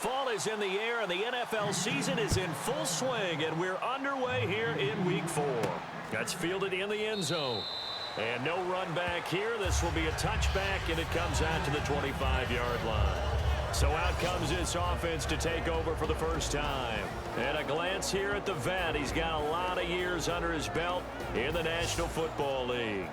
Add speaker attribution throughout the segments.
Speaker 1: Fall is in the air, and the NFL season is in full swing, and we're underway here in Week 4. That's fielded in the end zone. And no run back here. This will be a touchback, and it comes out to the 25-yard line. So out comes this offense to take over for the first time. And a glance here at the vet. He's got a lot of years under his belt in the National Football League.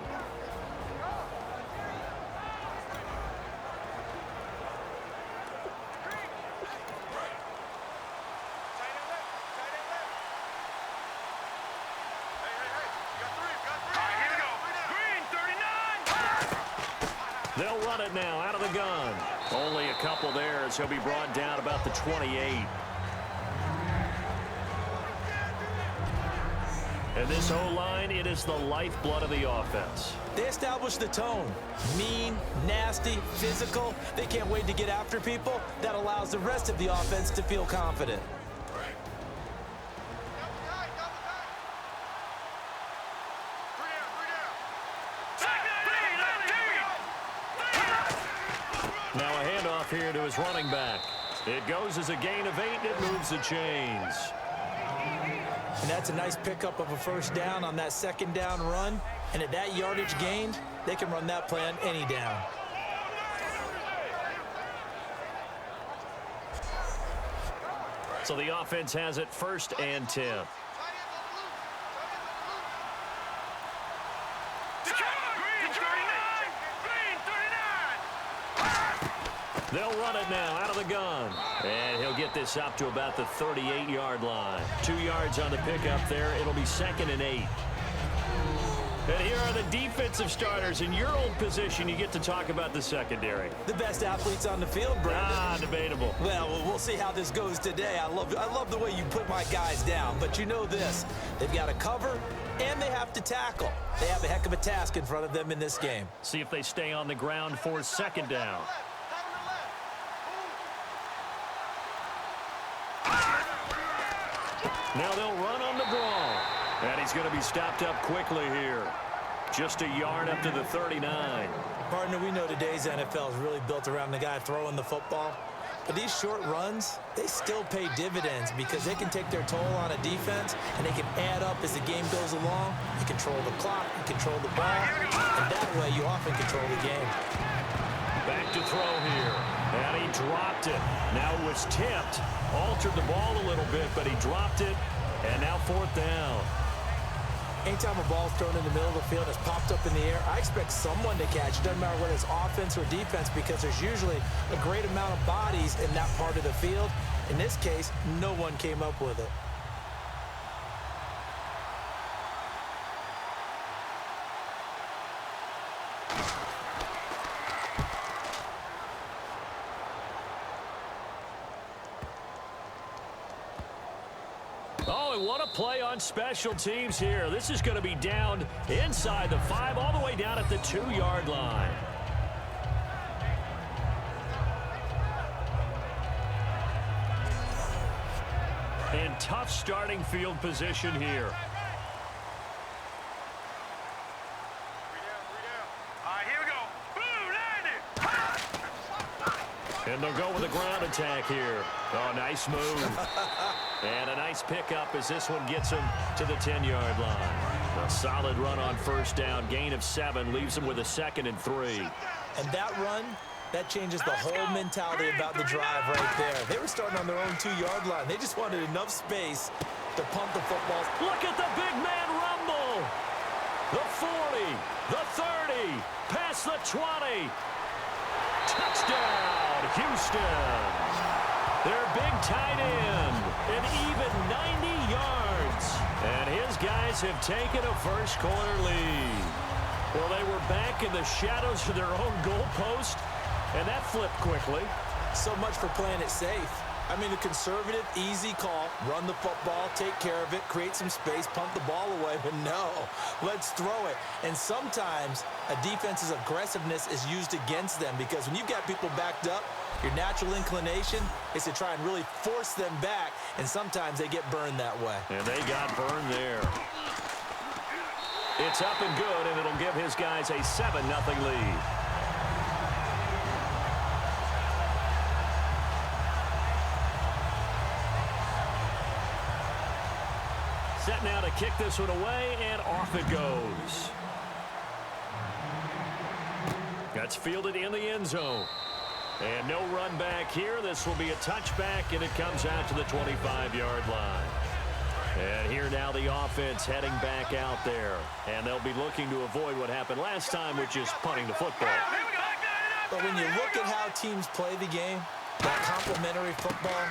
Speaker 1: They'll run it now out of the gun. Only a couple there as he'll be brought down about the 28. And this O-line, it is the lifeblood of the offense.
Speaker 2: They establish the tone. Mean, nasty, physical. They can't wait to get after people. That allows the rest of the offense to feel confident.
Speaker 1: Now a handoff here to his running back. It goes as a gain of 8, and it moves the chains.
Speaker 2: And that's a nice pickup of a first down on that second down run. And at that yardage gained, they can run that play on any down.
Speaker 1: So the offense has it 1st and 10. They'll run it now out of the gun. And he'll get this up to about the 38-yard line. 2 yards on the pickup there. It'll be 2nd and 8. And here are the defensive starters. In your old position, you get to talk about the secondary.
Speaker 2: The best athletes on the field, Brandon.
Speaker 1: Debatable.
Speaker 2: Well, we'll see how this goes today. I love the way you put my guys down. But you know this. They've got to cover, and they have to tackle. They have a heck of a task in front of them in this game.
Speaker 1: See if they stay on the ground for 2nd down. Now they'll run on the draw. And he's going to be stopped up quickly here. Just a yard up to the 39.
Speaker 2: Partner, we know today's NFL is really built around the guy throwing the football. But these short runs, they still pay dividends because they can take their toll on a defense and they can add up as the game goes along. You control the clock, you control the ball, and that way you often control the game.
Speaker 1: Back to throw here. And he dropped it. Now it was tipped. Altered the ball a little bit, but he dropped it. And now 4th down.
Speaker 2: Anytime a ball's thrown in the middle of the field, it's popped up in the air, I expect someone to catch. It doesn't matter whether it's offense or defense because there's usually a great amount of bodies in that part of the field. In this case, no one came up with it.
Speaker 1: Oh, and what a play on special teams here. This is going to be down inside the 5, all the way down at the 2-yard line. And tough starting field position here. And they'll go with a ground attack here. Oh, nice move. And a nice pickup as this one gets him to the 10-yard line. A solid run on 1st down. Gain of 7 leaves him with a 2nd and 3.
Speaker 2: And that run, that changes the whole mentality about the drive right there. They were starting on their own 2-yard line. They just wanted enough space to pump the footballs.
Speaker 1: Look at the big man rumble. The 40, the 30, past the 20. Touchdown, Houston. Their big tight end, an even 90 yards. And his guys have taken a first-quarter lead. Well, they were back in the shadows of their own goalpost, and that flipped quickly.
Speaker 2: So much for playing it safe. I mean, the conservative, easy call, run the football, take care of it, create some space, pump the ball away, but no, let's throw it. And sometimes a defense's aggressiveness is used against them because when you've got people backed up, your natural inclination is to try and really force them back, and sometimes they get burned that way.
Speaker 1: And they got burned there. It's up and good, and it'll give his guys a 7-0 lead. Set now to kick this one away, and off it goes. That's fielded in the end zone. And no run back here. This will be a touchback, and it comes out to the 25-yard line. And here now the offense heading back out there. And they'll be looking to avoid what happened last time, which is punting the football.
Speaker 2: But when you look at how teams play the game, that complementary football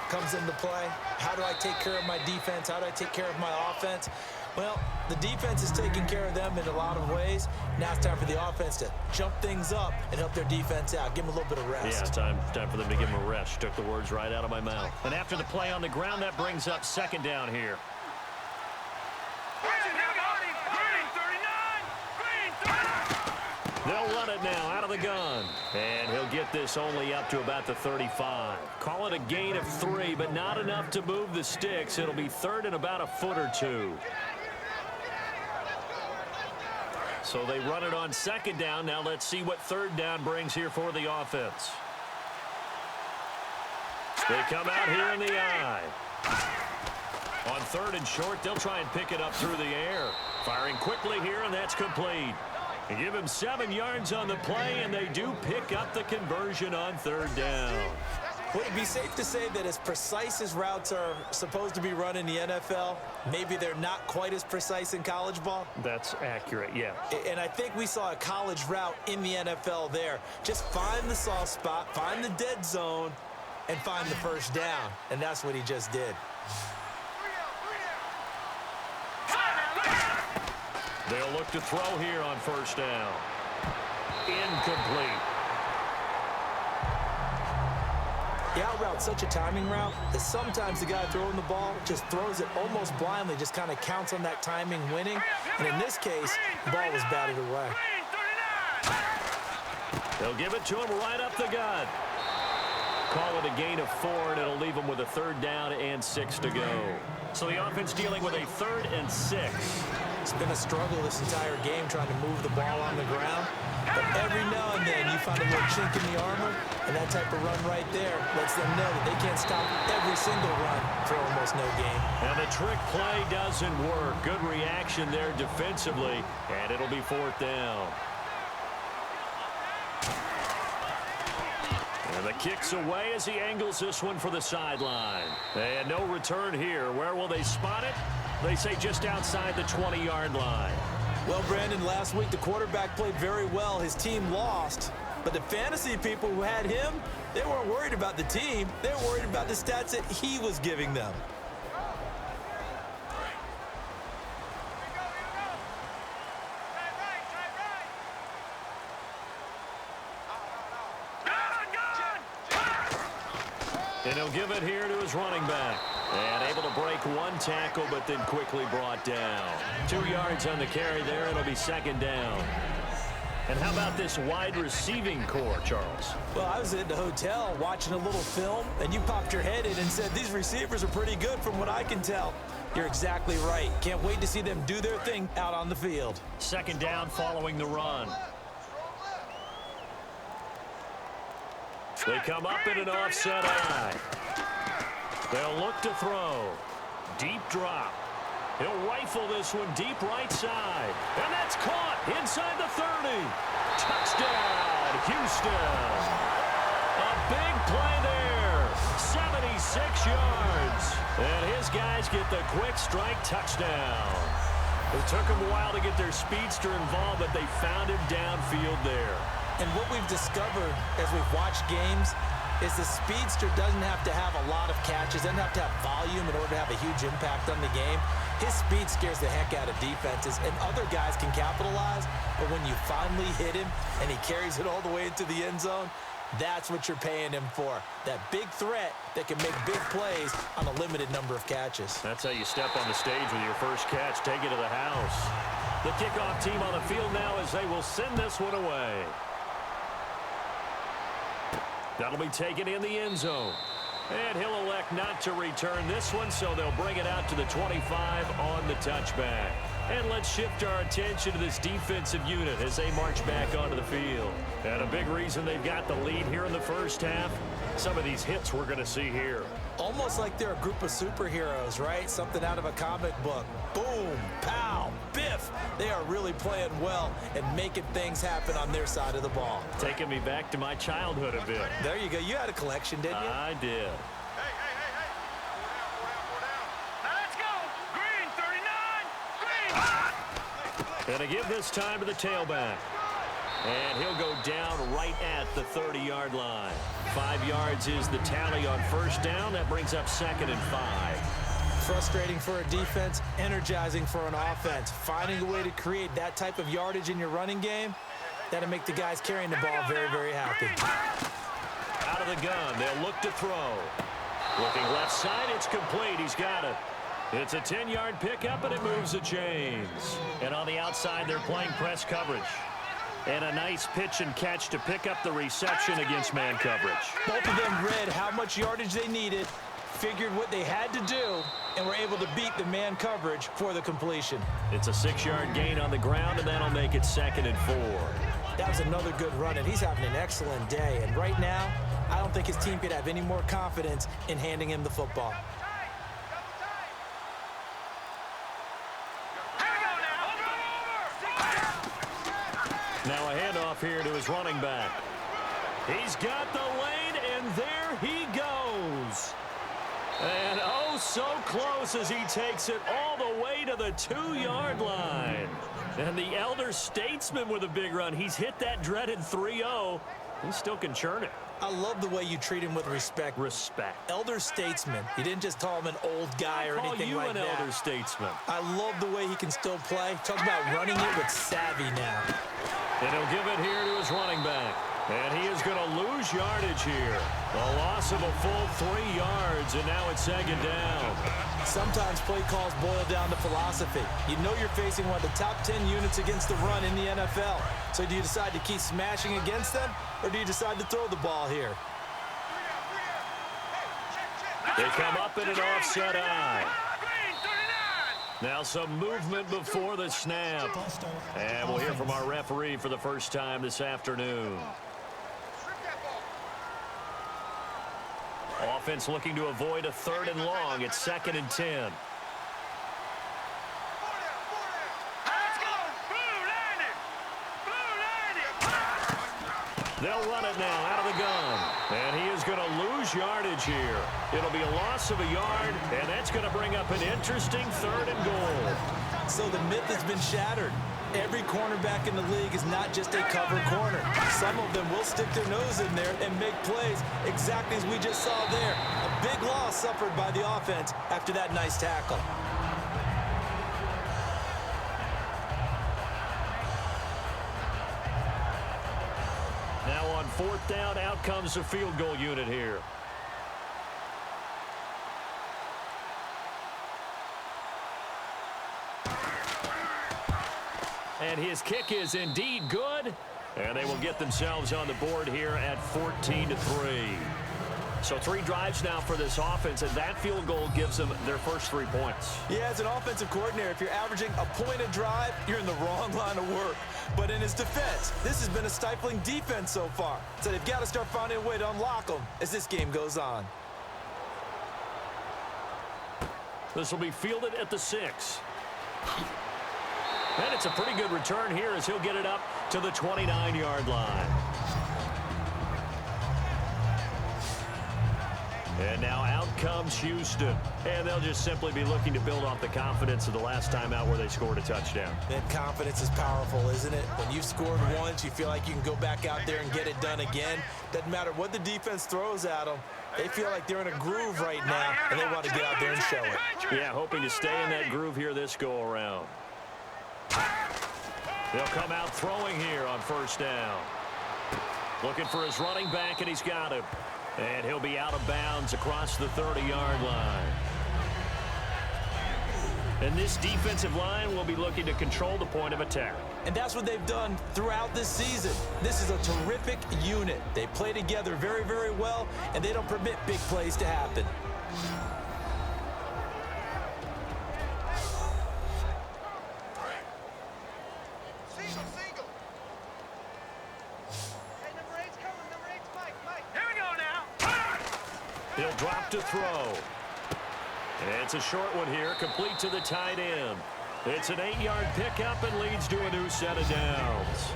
Speaker 2: comes into play. How do I take care of my defense? How do I take care of my offense? Well, the defense is taking care of them in a lot of ways. Now it's time for the offense to jump things up and help their defense out. Give them a little bit of rest.
Speaker 1: Yeah, time for them to give them a rest. Took the words right out of my mouth. And after the play on the ground, that brings up second down here. They'll run it now out of the gun. And he'll get this only up to about the 35. Call it a gain of 3, but not enough to move the sticks. It'll be third and about a foot or two. So they run it on second down. Now let's see what third down brings here for the offense. They come out here in the eye. On third and short, they'll try and pick it up through the air. Firing quickly here, and that's complete. They give him 7 yards on the play, and they do pick up the conversion on third down.
Speaker 2: Would it be safe to say that as precise as routes are supposed to be run in the NFL, maybe they're not quite as precise in college ball?
Speaker 1: That's accurate, yeah.
Speaker 2: And I think we saw a college route in the NFL there. Just find the soft spot, find the dead zone, and find the first down. And that's what he just did.
Speaker 1: They'll look to throw here on first down. Incomplete.
Speaker 2: The out route's such a timing route that sometimes the guy throwing the ball just throws it almost blindly, just kind of counts on that timing winning. And in this case, the ball was batted away.
Speaker 1: They'll give it to him right up the gut. Call it a gain of 4, and it'll leave him with a third down and 6 to go. So the offense dealing with a 3rd and 6.
Speaker 2: It's been a struggle this entire game trying to move the ball on the ground. But every now and then you find a little chink in the armor, and that type of run right there lets them know that they can't stop every single run for almost no gain.
Speaker 1: And the trick play doesn't work. Good reaction there defensively, and it'll be 4th down. And the kick's away as he angles this one for the sideline. And no return here. Where will they spot it? They say just outside the 20-yard line.
Speaker 2: Well, Brandon, last week the quarterback played very well. His team lost. But the fantasy people who had him, they weren't worried about the team. They were worried about the stats that he was giving them.
Speaker 1: And he'll give it here to his running back. And able to break one tackle, but then quickly brought down. 2 yards on the carry there. It'll be second down. And how about this wide receiving core, Charles?
Speaker 2: Well, I was at the hotel watching a little film, and you popped your head in and said, these receivers are pretty good from what I can tell. You're exactly right. Can't wait to see them do their thing out on the field.
Speaker 1: Second down following the run. They come up in an offset eye. They'll look to throw. Deep drop. He'll rifle this one deep right side. And that's caught inside the 30. Touchdown, Houston. A big play there. 76 yards. And his guys get the quick strike touchdown. It took them a while to get their speedster involved, but they found him downfield there.
Speaker 2: And what we've discovered as we've watched games is the speedster doesn't have to have a lot of catches, doesn't have to have volume in order to have a huge impact on the game. His speed scares the heck out of defenses, and other guys can capitalize, but when you finally hit him and he carries it all the way into the end zone, that's what you're paying him for. That big threat that can make big plays on a limited number of catches.
Speaker 1: That's how you step on the stage with your first catch, take it to the house. The kickoff team on the field now as they will send this one away. That'll be taken in the end zone. And he'll elect not to return this one, so they'll bring it out to the 25 on the touchback. And let's shift our attention to this defensive unit as they march back onto the field. And a big reason they've got the lead here in the first half, some of these hits we're going to see here.
Speaker 2: Almost like they're a group of superheroes, right? Something out of a comic book. Boom, pow, biff. They are really playing well and making things happen on their side of the ball.
Speaker 1: Taking me back to my childhood a bit.
Speaker 2: There you go. You had a collection, didn't you?
Speaker 1: I did. And to give this time to the tailback. And he'll go down right at the 30-yard line. 5 yards is the tally on first down. That brings up 2nd and 5.
Speaker 2: Frustrating for a defense, energizing for an offense. Finding a way to create that type of yardage in your running game, that'll make the guys carrying the ball very, very happy.
Speaker 1: Out of the gun, they'll look to throw. Looking left side, it's complete. He's got it. It's a 10-yard pickup, and it moves the chains. And on the outside, they're playing press coverage. And a nice pitch and catch to pick up the reception against man coverage.
Speaker 2: Both of them read how much yardage they needed, figured what they had to do, and were able to beat the man coverage for the completion.
Speaker 1: It's a 6-yard gain on the ground, and that'll make it 2nd and 4.
Speaker 2: That was another good run, and he's having an excellent day. And right now, I don't think his team could have any more confidence in handing him the football.
Speaker 1: Now a handoff here to his running back. He's got the lane, and there he goes. And oh, so close as he takes it all the way to the 2-yard line. And the elder statesman with a big run. He's hit that dreaded 3-0. He still can churn it.
Speaker 2: I love the way you treat him with respect.
Speaker 1: Respect.
Speaker 2: Elder statesman. You didn't just call him an old guy or anything like that.
Speaker 1: Call you an elder statesman.
Speaker 2: I love the way he can still play. Talk about running it with savvy now.
Speaker 1: And he'll give it here to his running back. And he is going to lose yardage here. A loss of a full 3 yards, and now it's 2nd down.
Speaker 2: Sometimes play calls boil down to philosophy. You know you're facing one of the top 10 units against the run in the NFL. So do you decide to keep smashing against them, or do you decide to throw the ball here?
Speaker 1: They come up in an offset eye. Now some movement before the snap. And we'll hear from our referee for the first time this afternoon. Offense looking to avoid a 3rd and long. It's 2nd and 10. They'll run it now out of the gun. And he is going to lose yardage here. It'll be a loss of a yard, and that's going to bring up an interesting 3rd and goal.
Speaker 2: So the myth has been shattered. Every cornerback in the league is not just a cover corner. Some of them will stick their nose in there and make plays exactly as we just saw there. A big loss suffered by the offense after that nice tackle.
Speaker 1: Now on 4th down, out comes the field goal unit here. And his kick is indeed good. And they will get themselves on the board here at 14-3. So 3 drives now for this offense, and that field goal gives them their first 3 points.
Speaker 2: Yeah, as an offensive coordinator, if you're averaging a point a drive, you're in the wrong line of work. But in his defense, this has been a stifling defense so far. So they've got to start finding a way to unlock them as this game goes on.
Speaker 1: This will be fielded at the 6. And it's a pretty good return here as he'll get it up to the 29-yard line. And now out comes Houston. And they'll just simply be looking to build off the confidence of the last time out where they scored a touchdown.
Speaker 2: That confidence is powerful, isn't it? When you've scored once, you feel like you can go back out there and get it done again. Doesn't matter what the defense throws at them. They feel like they're in a groove right now, and they want to get out there and show it.
Speaker 1: Yeah, hoping to stay in that groove here this go-around. They'll come out throwing here on 1st down. Looking for his running back, and he's got him. And he'll be out of bounds across the 30-yard line. And this defensive line will be looking to control the point of attack.
Speaker 2: And that's what they've done throughout this season. This is a terrific unit. They play together very, very well, and they don't permit big plays to happen.
Speaker 1: He'll drop to throw. It's a short one here, complete to the tight end. It's an 8-yard pickup and leads to a new set of downs.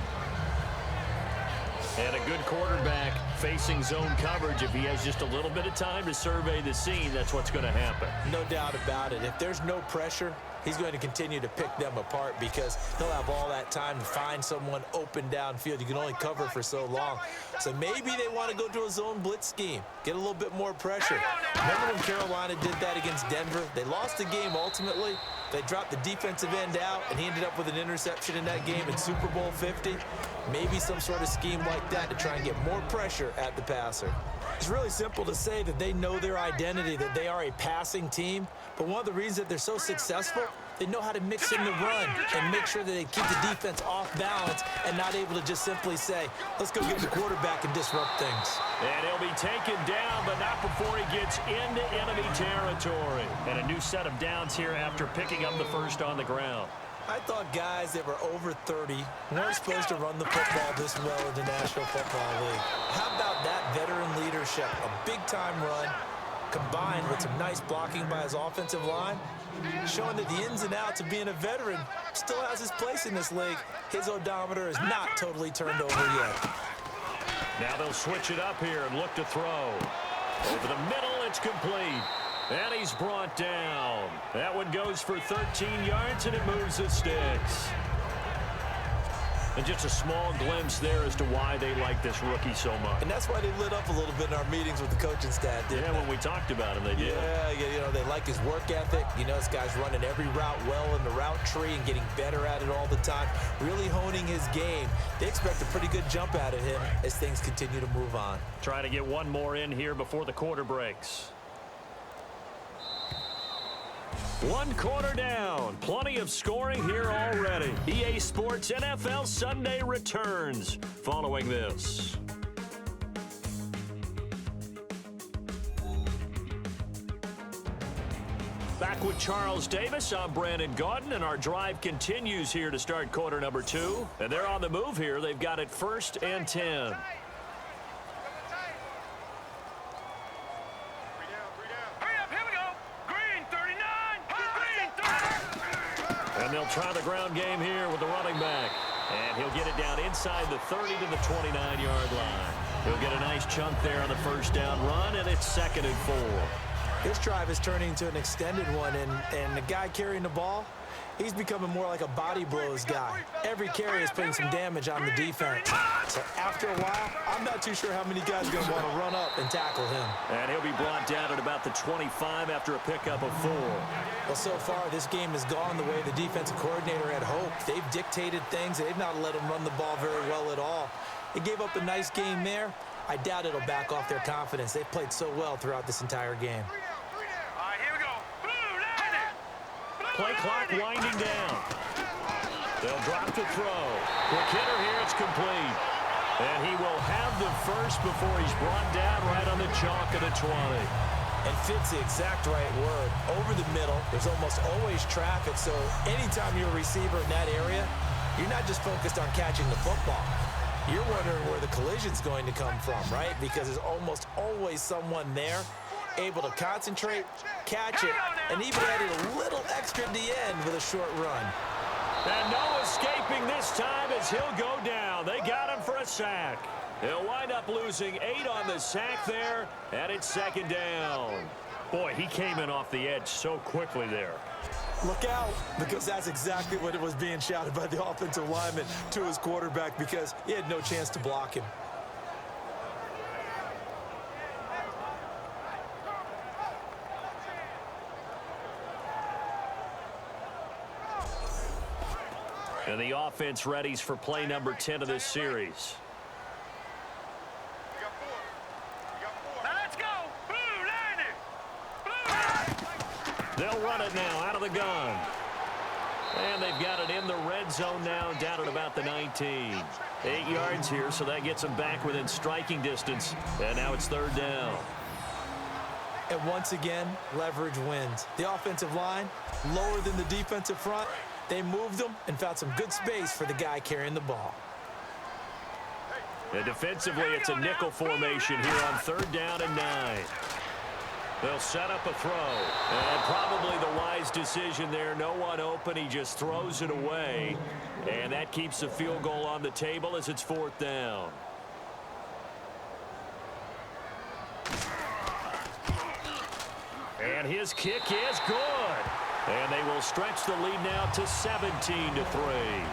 Speaker 1: And a good quarterback facing zone coverage. If he has just a little bit of time to survey the scene, that's what's going to happen.
Speaker 2: No doubt about it. If there's no pressure, he's going to continue to pick them apart because he'll have all that time to find someone open downfield. You can only cover for so long. So maybe they want to go to a zone blitz scheme, get a little bit more pressure. Remember when Carolina did that against Denver? They lost the game ultimately. They dropped the defensive end out, and he ended up with an interception in that game in Super Bowl 50. Maybe some sort of scheme like that to try and get more pressure at the passer. It's really simple to say that they know their identity, that they are a passing team. But one of the reasons that they're so successful, they know how to mix in the run and make sure that they keep the defense off balance and not able to just simply say, let's go get the quarterback and disrupt things.
Speaker 1: And he'll be taken down, but not before he gets into enemy territory. And a new set of downs here after picking up the first on the ground.
Speaker 2: I thought guys that were over 30 weren't supposed to run the football this well in the National Football League. How about that veteran leadership? A big-time run combined with some nice blocking by his offensive line, showing that the ins and outs of being a veteran still has his place in this league. His odometer is not totally turned over yet.
Speaker 1: Now they'll switch it up here and look to throw. Over the middle, it's complete. And he's brought down. That one goes for 13 yards, and it moves the sticks. And just a small glimpse there as to why they like this rookie so much.
Speaker 2: And that's why they lit up a little bit in our meetings with the coaching staff, didn't they?
Speaker 1: When we talked about him, they did.
Speaker 2: Yeah, you know, they like his work ethic. You know, this guy's running every route well in the route tree and getting better at it all the time, really honing his game. They expect a pretty good jump out of him as things continue to move on.
Speaker 1: Trying to get one more in here before the quarter breaks. One quarter down. Plenty of scoring here already. EA Sports NFL Sunday returns following this. Back with Charles Davis, I'm Brandon Gaudin, and our drive continues here to start quarter number 2. And they're on the move here. They've got it 1st and 10. And they'll try the ground game here with the running back. And he'll get it down inside the 30 to the 29-yard line. He'll get a nice chunk there on the first down run, and it's 2nd and 4.
Speaker 2: This drive is turning into an extended one, and the guy carrying the ball, he's becoming more like a body blows guy. Every carry is putting some damage on the defense. So after a while, I'm not too sure how many guys are going to want to run up and tackle him.
Speaker 1: And he'll be brought down at about the 25 after a pickup of 4.
Speaker 2: Well, so far, this game has gone the way the defensive coordinator had hoped. They've dictated things. They've not let him run the ball very well at all. They gave up a nice game there. I doubt it'll back off their confidence. They've played so well throughout this entire game.
Speaker 1: Play clock winding down. They'll drop to throw. Quick hitter here, it's complete. And he will have the first before he's brought down right on the chalk of the 20.
Speaker 2: And fits the exact right word. Over the middle, there's almost always traffic, so anytime you're a receiver in that area, you're not just focused on catching the football. You're wondering where the collision's going to come from, right? Because there's almost always someone there able to concentrate, catch it, and even added a little extra at the end with a short run.
Speaker 1: And no escaping this time as he'll go down. They got him for a sack. He'll wind up losing 8 on the sack there, and it's 2nd down. Boy, he came in off the edge so quickly there.
Speaker 2: Look out, because that's exactly what it was being shouted by the offensive lineman to his quarterback because he had no chance to block him.
Speaker 1: And the offense readies for play number 10 of this series.
Speaker 3: Let's go.
Speaker 1: They'll run it now out of the gun. And they've got it in the red zone now down at about the 19. 8 yards here, so that gets them back within striking distance. And now it's 3rd down.
Speaker 2: And once again, leverage wins. The offensive line, lower than the defensive front. They moved them and found some good space for the guy carrying the ball.
Speaker 1: And defensively, it's a nickel formation here on 3rd down and 9. They'll set up a throw. And probably the wise decision there. No one open. He just throws it away. And that keeps the field goal on the table as it's 4th down. And his kick is good. And they will stretch the lead now to 17-3.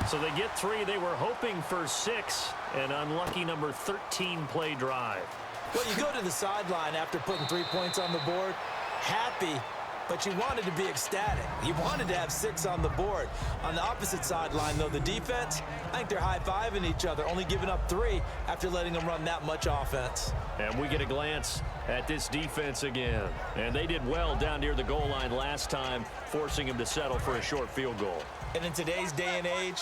Speaker 1: So they get 3. They were hoping for 6. An unlucky number 13 play drive.
Speaker 2: Well, you go to the sideline after putting 3 points on the board, happy, but you wanted to be ecstatic. You wanted to have 6 on the board. On the opposite sideline, though, the defense, I think they're high-fiving each other, only giving up 3 after letting them run that much offense.
Speaker 1: And we get a glance at this defense again. And they did well down near the goal line last time, forcing him to settle for a short field goal.
Speaker 2: And in today's day and age,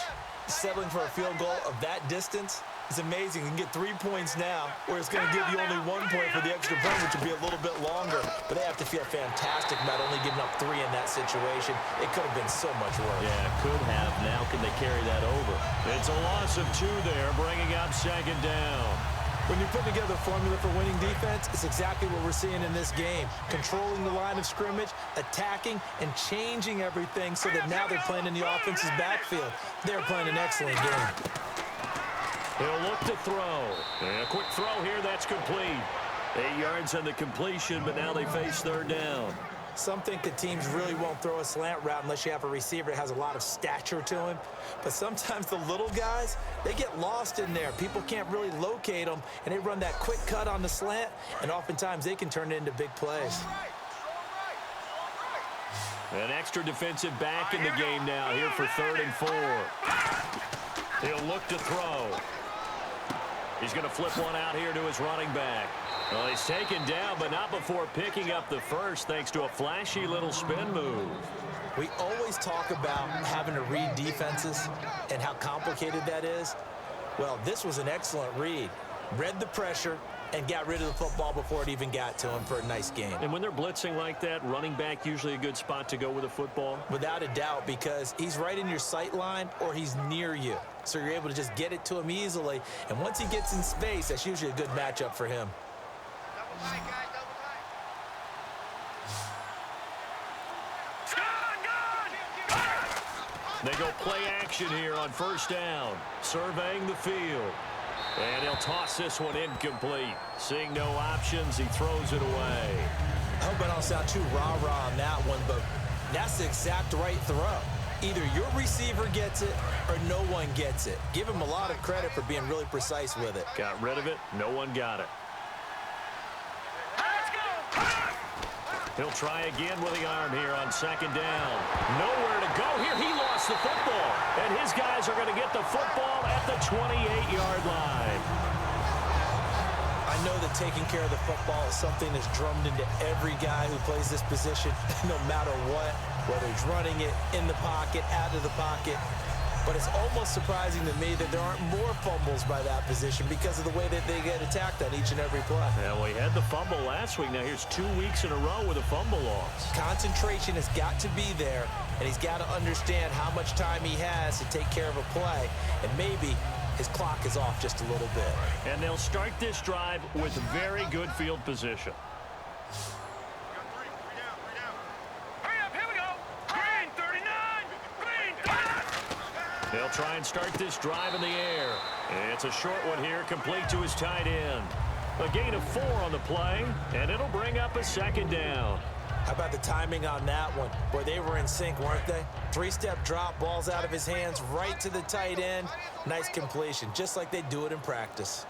Speaker 2: settling for a field goal of that distance is amazing. You can get 3 points now, where it's going to give you only 1 point for the extra point, which will be a little bit longer. But they have to feel fantastic about only giving up 3 in that situation. It could have been so much worse.
Speaker 1: Yeah, could have. Now can they carry that over? It's a loss of 2 there, bringing up 2nd down.
Speaker 2: When you're putting together a formula for winning defense, it's exactly what we're seeing in this game. Controlling the line of scrimmage, attacking, and changing everything so that now they're playing in the offense's backfield. They're playing an excellent game.
Speaker 1: He'll look to throw. And a quick throw here, that's complete. 8 yards on the completion, but now they face 3rd down.
Speaker 2: Some think that teams really won't throw a slant route unless you have a receiver that has a lot of stature to him. But sometimes the little guys, they get lost in there. People can't really locate them, and they run that quick cut on the slant, and oftentimes they can turn it into big plays.
Speaker 1: An extra defensive back in the game now here for 3rd and 4. He'll look to throw. He's going to flip one out here to his running back. Well, he's taken down, but not before picking up the first, thanks to a flashy little spin move.
Speaker 2: We always talk about having to read defenses and how complicated that is. Well, this was an excellent read. Read the pressure and got rid of the football before it even got to him for a nice game.
Speaker 1: And when they're blitzing like that, running back usually a good spot to go with a football?
Speaker 2: Without a doubt, because he's right in your sight line or he's near you. So you're able to just get it to him easily. And once he gets in space, that's usually a good matchup for him.
Speaker 3: Double tight, guys, double tight.
Speaker 1: They go play action here on 1st down, surveying the field. And he'll toss this one incomplete. Seeing no options, he throws it away.
Speaker 2: I hope I don't sound too rah-rah on that one, but that's the exact right throw. Either your receiver gets it or no one gets it. Give him a lot of credit for being really precise with it.
Speaker 1: Got rid of it. No one got it. He'll try again with the arm here on 2nd down. Nowhere to go here. He lost the football. And his guys are going to get the football at the 28-yard line.
Speaker 2: I know that taking care of the football is something that's drummed into every guy who plays this position, no matter what, whether he's running it in the pocket, out of the pocket. But it's almost surprising to me that there aren't more fumbles by that position because of the way that they get attacked on each and every play.
Speaker 1: Yeah, well, he had the fumble last week. Now here's 2 weeks in a row with a fumble loss.
Speaker 2: Concentration has got to be there, and he's got to understand how much time he has to take care of a play, and maybe his clock is off just a little bit.
Speaker 1: And they'll start this drive with very good field position. They'll try and start this drive in the air. It's a short one here, complete to his tight end. A gain of 4 on the play, and it'll bring up a 2nd down.
Speaker 2: How about the timing on that one? Boy, they were in sync, weren't they? 3-step drop, balls out of his hands, right to the tight end. Nice completion, just like they do it in practice.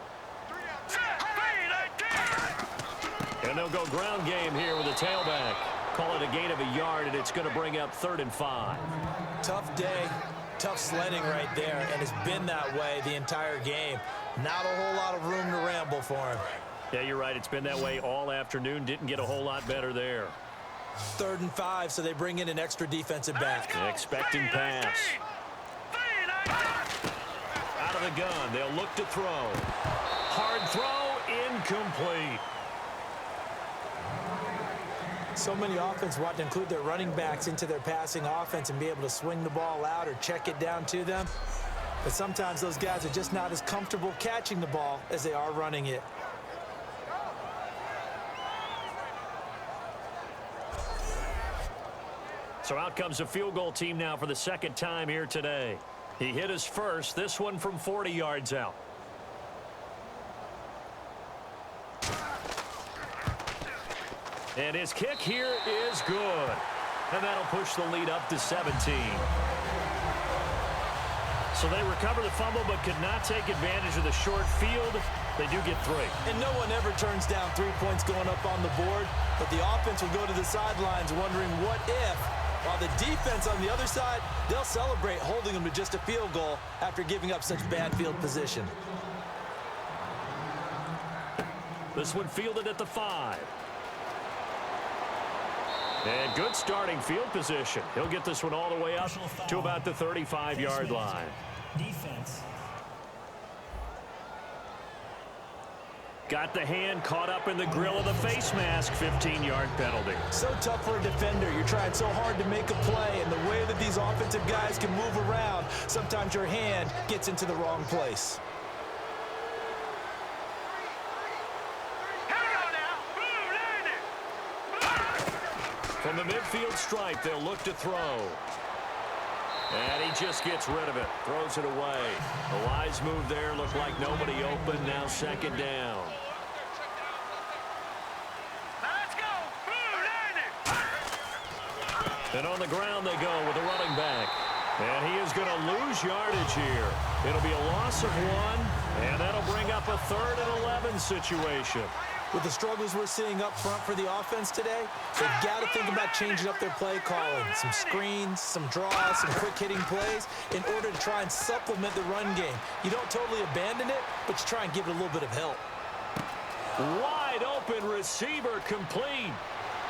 Speaker 1: And they'll go ground game here with a tailback. Call it a gain of a yard, and it's going to bring up 3rd and 5.
Speaker 2: Tough day. Tough sledding right there, and it's been that way the entire game. Not a whole lot of room to ramble for him.
Speaker 1: Yeah, you're right. It's been that way all afternoon. Didn't get a whole lot better there.
Speaker 2: 3rd and 5, so they bring in an extra defensive back.
Speaker 1: Expecting pass. Out of the gun. They'll look to throw. Hard throw, incomplete.
Speaker 2: So many offenses want to include their running backs into their passing offense and be able to swing the ball out or check it down to them. But sometimes those guys are just not as comfortable catching the ball as they are running it.
Speaker 1: So out comes a field goal team now for the second time here today. He hit his first, this one from 40 yards out. And his kick here is good. And that'll push the lead up to 17. So they recover the fumble but could not take advantage of the short field. They do get 3.
Speaker 2: And no one ever turns down 3 points going up on the board, but the offense will go to the sidelines wondering what if, while the defense on the other side, they'll celebrate holding them to just a field goal after giving up such bad field position.
Speaker 1: This one fielded at the 5. And good starting field position. He'll get this one all the way up to about the 35-yard line.
Speaker 4: Defense.
Speaker 1: Got the hand caught up in the grill of the face mask. 15-yard penalty.
Speaker 2: So tough for a defender. You're trying so hard to make a play, and the way that these offensive guys can move around, sometimes your hand gets into the wrong place.
Speaker 1: From the midfield stripe, they'll look to throw. And he just gets rid of it. Throws it away. The wise move there. Looked like nobody open. Now second down.
Speaker 3: Let's go.
Speaker 1: And on the ground they go with the running back. And he is going to lose yardage here. It'll be a loss of 1. And that'll bring up a 3rd and 11 situation.
Speaker 2: With the struggles we're seeing up front for the offense today, they've got to think about changing up their play calling. Some screens, some draws, some quick-hitting plays in order to try and supplement the run game. You don't totally abandon it, but you try and give it a little bit of help.
Speaker 1: Wide open receiver complete.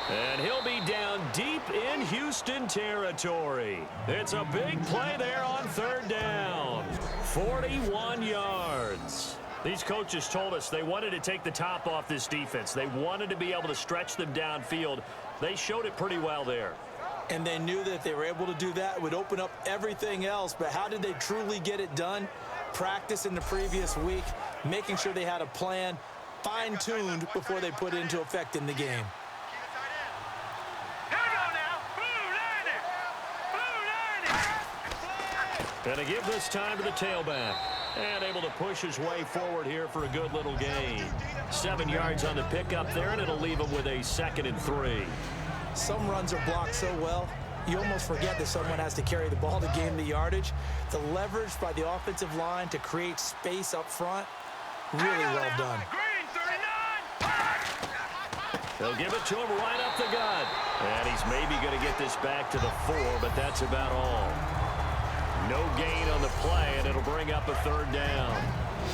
Speaker 1: And he'll be down deep in Houston territory. It's a big play there on 3rd down. 41 yards. These coaches told us they wanted to take the top off this defense. They wanted to be able to stretch them downfield. They showed it pretty well there.
Speaker 2: And they knew that if they were able to do that, it would open up everything else. But how did they truly get it done? Practice in the previous week, making sure they had a plan, fine-tuned before they put it into effect in the game.
Speaker 1: And to give this time to the tailback. And able to push his way forward here for a good little gain. 7 yards on the pickup there, and it'll leave him with a 2nd and 3.
Speaker 2: Some runs are blocked so well, you almost forget that someone has to carry the ball to gain the yardage. The leverage by the offensive line to create space up front, really well done.
Speaker 1: They'll give it to him right up the gut. And he's maybe going to get this back to the 4, but that's about all. No gain on the play, and it'll bring up a 3rd down.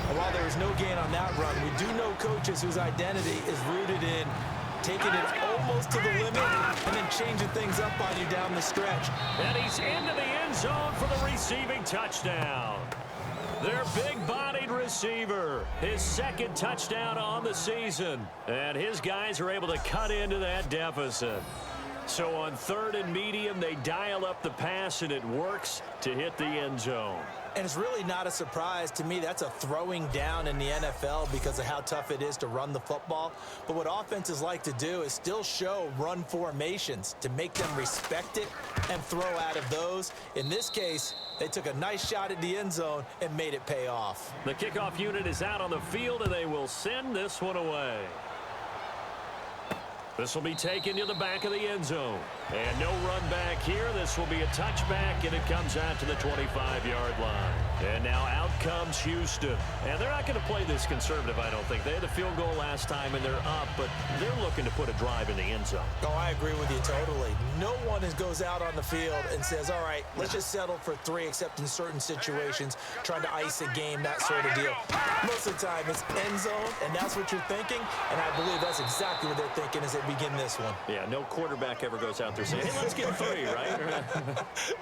Speaker 2: And while there was no gain on that run, we do know coaches whose identity is rooted in taking it almost to the limit and then changing things up on you down the stretch.
Speaker 1: And he's into the end zone for the receiving touchdown. Their big-bodied receiver, his 2nd touchdown on the season. And his guys are able to cut into that deficit. So on 3rd and medium, they dial up the pass, and it works to hit the end zone.
Speaker 2: And it's really not a surprise to me. That's a throwing down in the NFL because of how tough it is to run the football. But what offenses like to do is still show run formations to make them respect it and throw out of those. In this case, they took a nice shot at the end zone and made it pay off.
Speaker 1: The kickoff unit is out on the field, and they will send this one away. This will be taken to the back of the end zone. And no run back here. This will be a touchback, and it comes out to the 25-yard line. And now out comes Houston. And they're not going to play this conservative, I don't think. They had the field goal last time, and they're up, but they're looking to put a drive in the end zone.
Speaker 2: Oh, I agree with you totally. No one goes out on the field and says, all right, let's just settle for 3, except in certain situations, trying to ice a game, that sort of deal. Most of the time, it's end zone, and that's what you're thinking, and I believe that's exactly what they're thinking as they begin this one.
Speaker 1: Yeah, no quarterback ever goes out there saying, hey, let's get 3, right?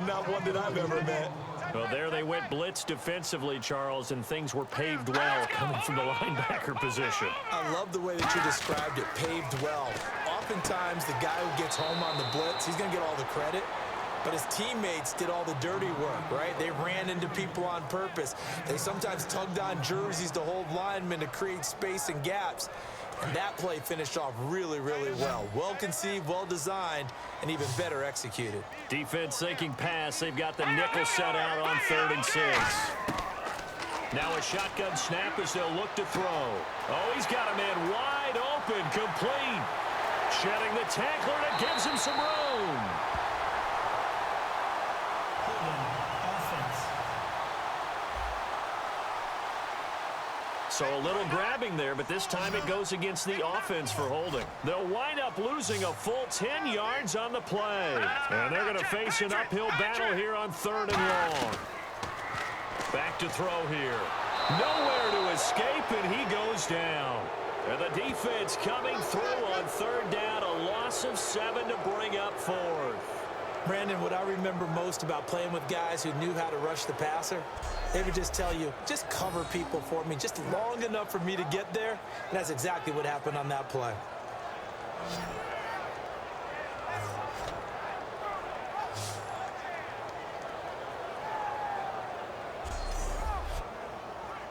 Speaker 2: Not one that I've ever met.
Speaker 1: Well, there they went blitz defensively, Charles, and things were paved well coming from the linebacker position.
Speaker 2: I love the way that you described it, paved well. Oftentimes, the guy who gets home on the blitz, he's going to get all the credit. But his teammates did all the dirty work, right? They ran into people on purpose. They sometimes tugged on jerseys to hold linemen to create space and gaps. And that play finished off really, really well. Well conceived, well designed, and even better executed.
Speaker 1: Defense thinking pass. They've got the nickel set out on 3rd and 6. Now a shotgun snap as they'll look to throw. Oh, he's got a man wide open, complete. Shedding the tackler, and it gives him some room. So a little grabbing there, but this time it goes against the offense for holding. They'll wind up losing a full 10 yards on the play. And they're going to face an uphill battle here on 3rd and long. Back to throw here. Nowhere to escape, and he goes down. And the defense coming through on 3rd down, a loss of 7 to bring up 4th.
Speaker 2: Brandon, what I remember most about playing with guys who knew how to rush the passer, they would just tell you, just cover people for me, just long enough for me to get there. And that's exactly what happened on that play.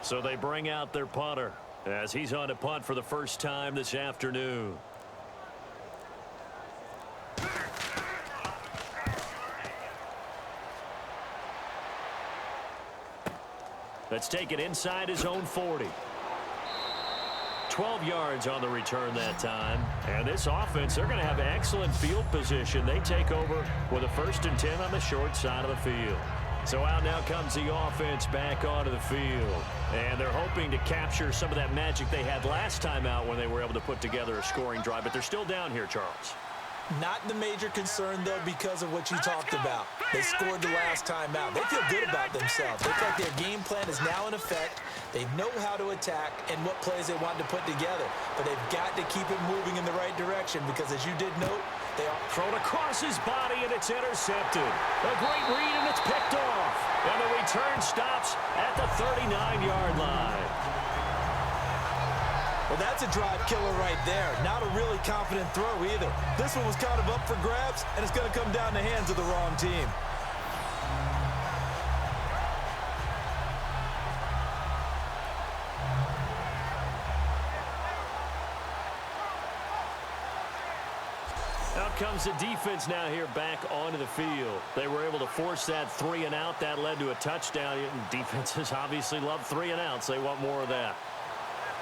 Speaker 1: So they bring out their punter as he's on to punt for the first time this afternoon. Let's take it inside his own 40. 12 yards on the return that time. And this offense, they're going to have excellent field position. They take over with a 1st and 10 on the short side of the field. So out now comes the offense back onto the field. And they're hoping to capture some of that magic they had last time out when they were able to put together a scoring drive. But they're still down here, Charles.
Speaker 2: Not the major concern, though, because of what you talked about. They scored the last time out. They feel good about themselves. They feel like their game plan is now in effect. They know how to attack and what plays they want to put together. But they've got to keep it moving in the right direction because, as you did note, they are
Speaker 1: thrown across his body, and it's intercepted. A great read, and it's picked off. And the return stops at the 39-yard line.
Speaker 2: Well, that's a drive killer right there. Not a really confident throw either. This one was kind of up for grabs, and it's going to come down the hands of the wrong team.
Speaker 1: Out comes the defense now here back onto the field. They were able to force that 3 and out. That led to a touchdown. And defenses obviously love 3 and outs. They want more of that.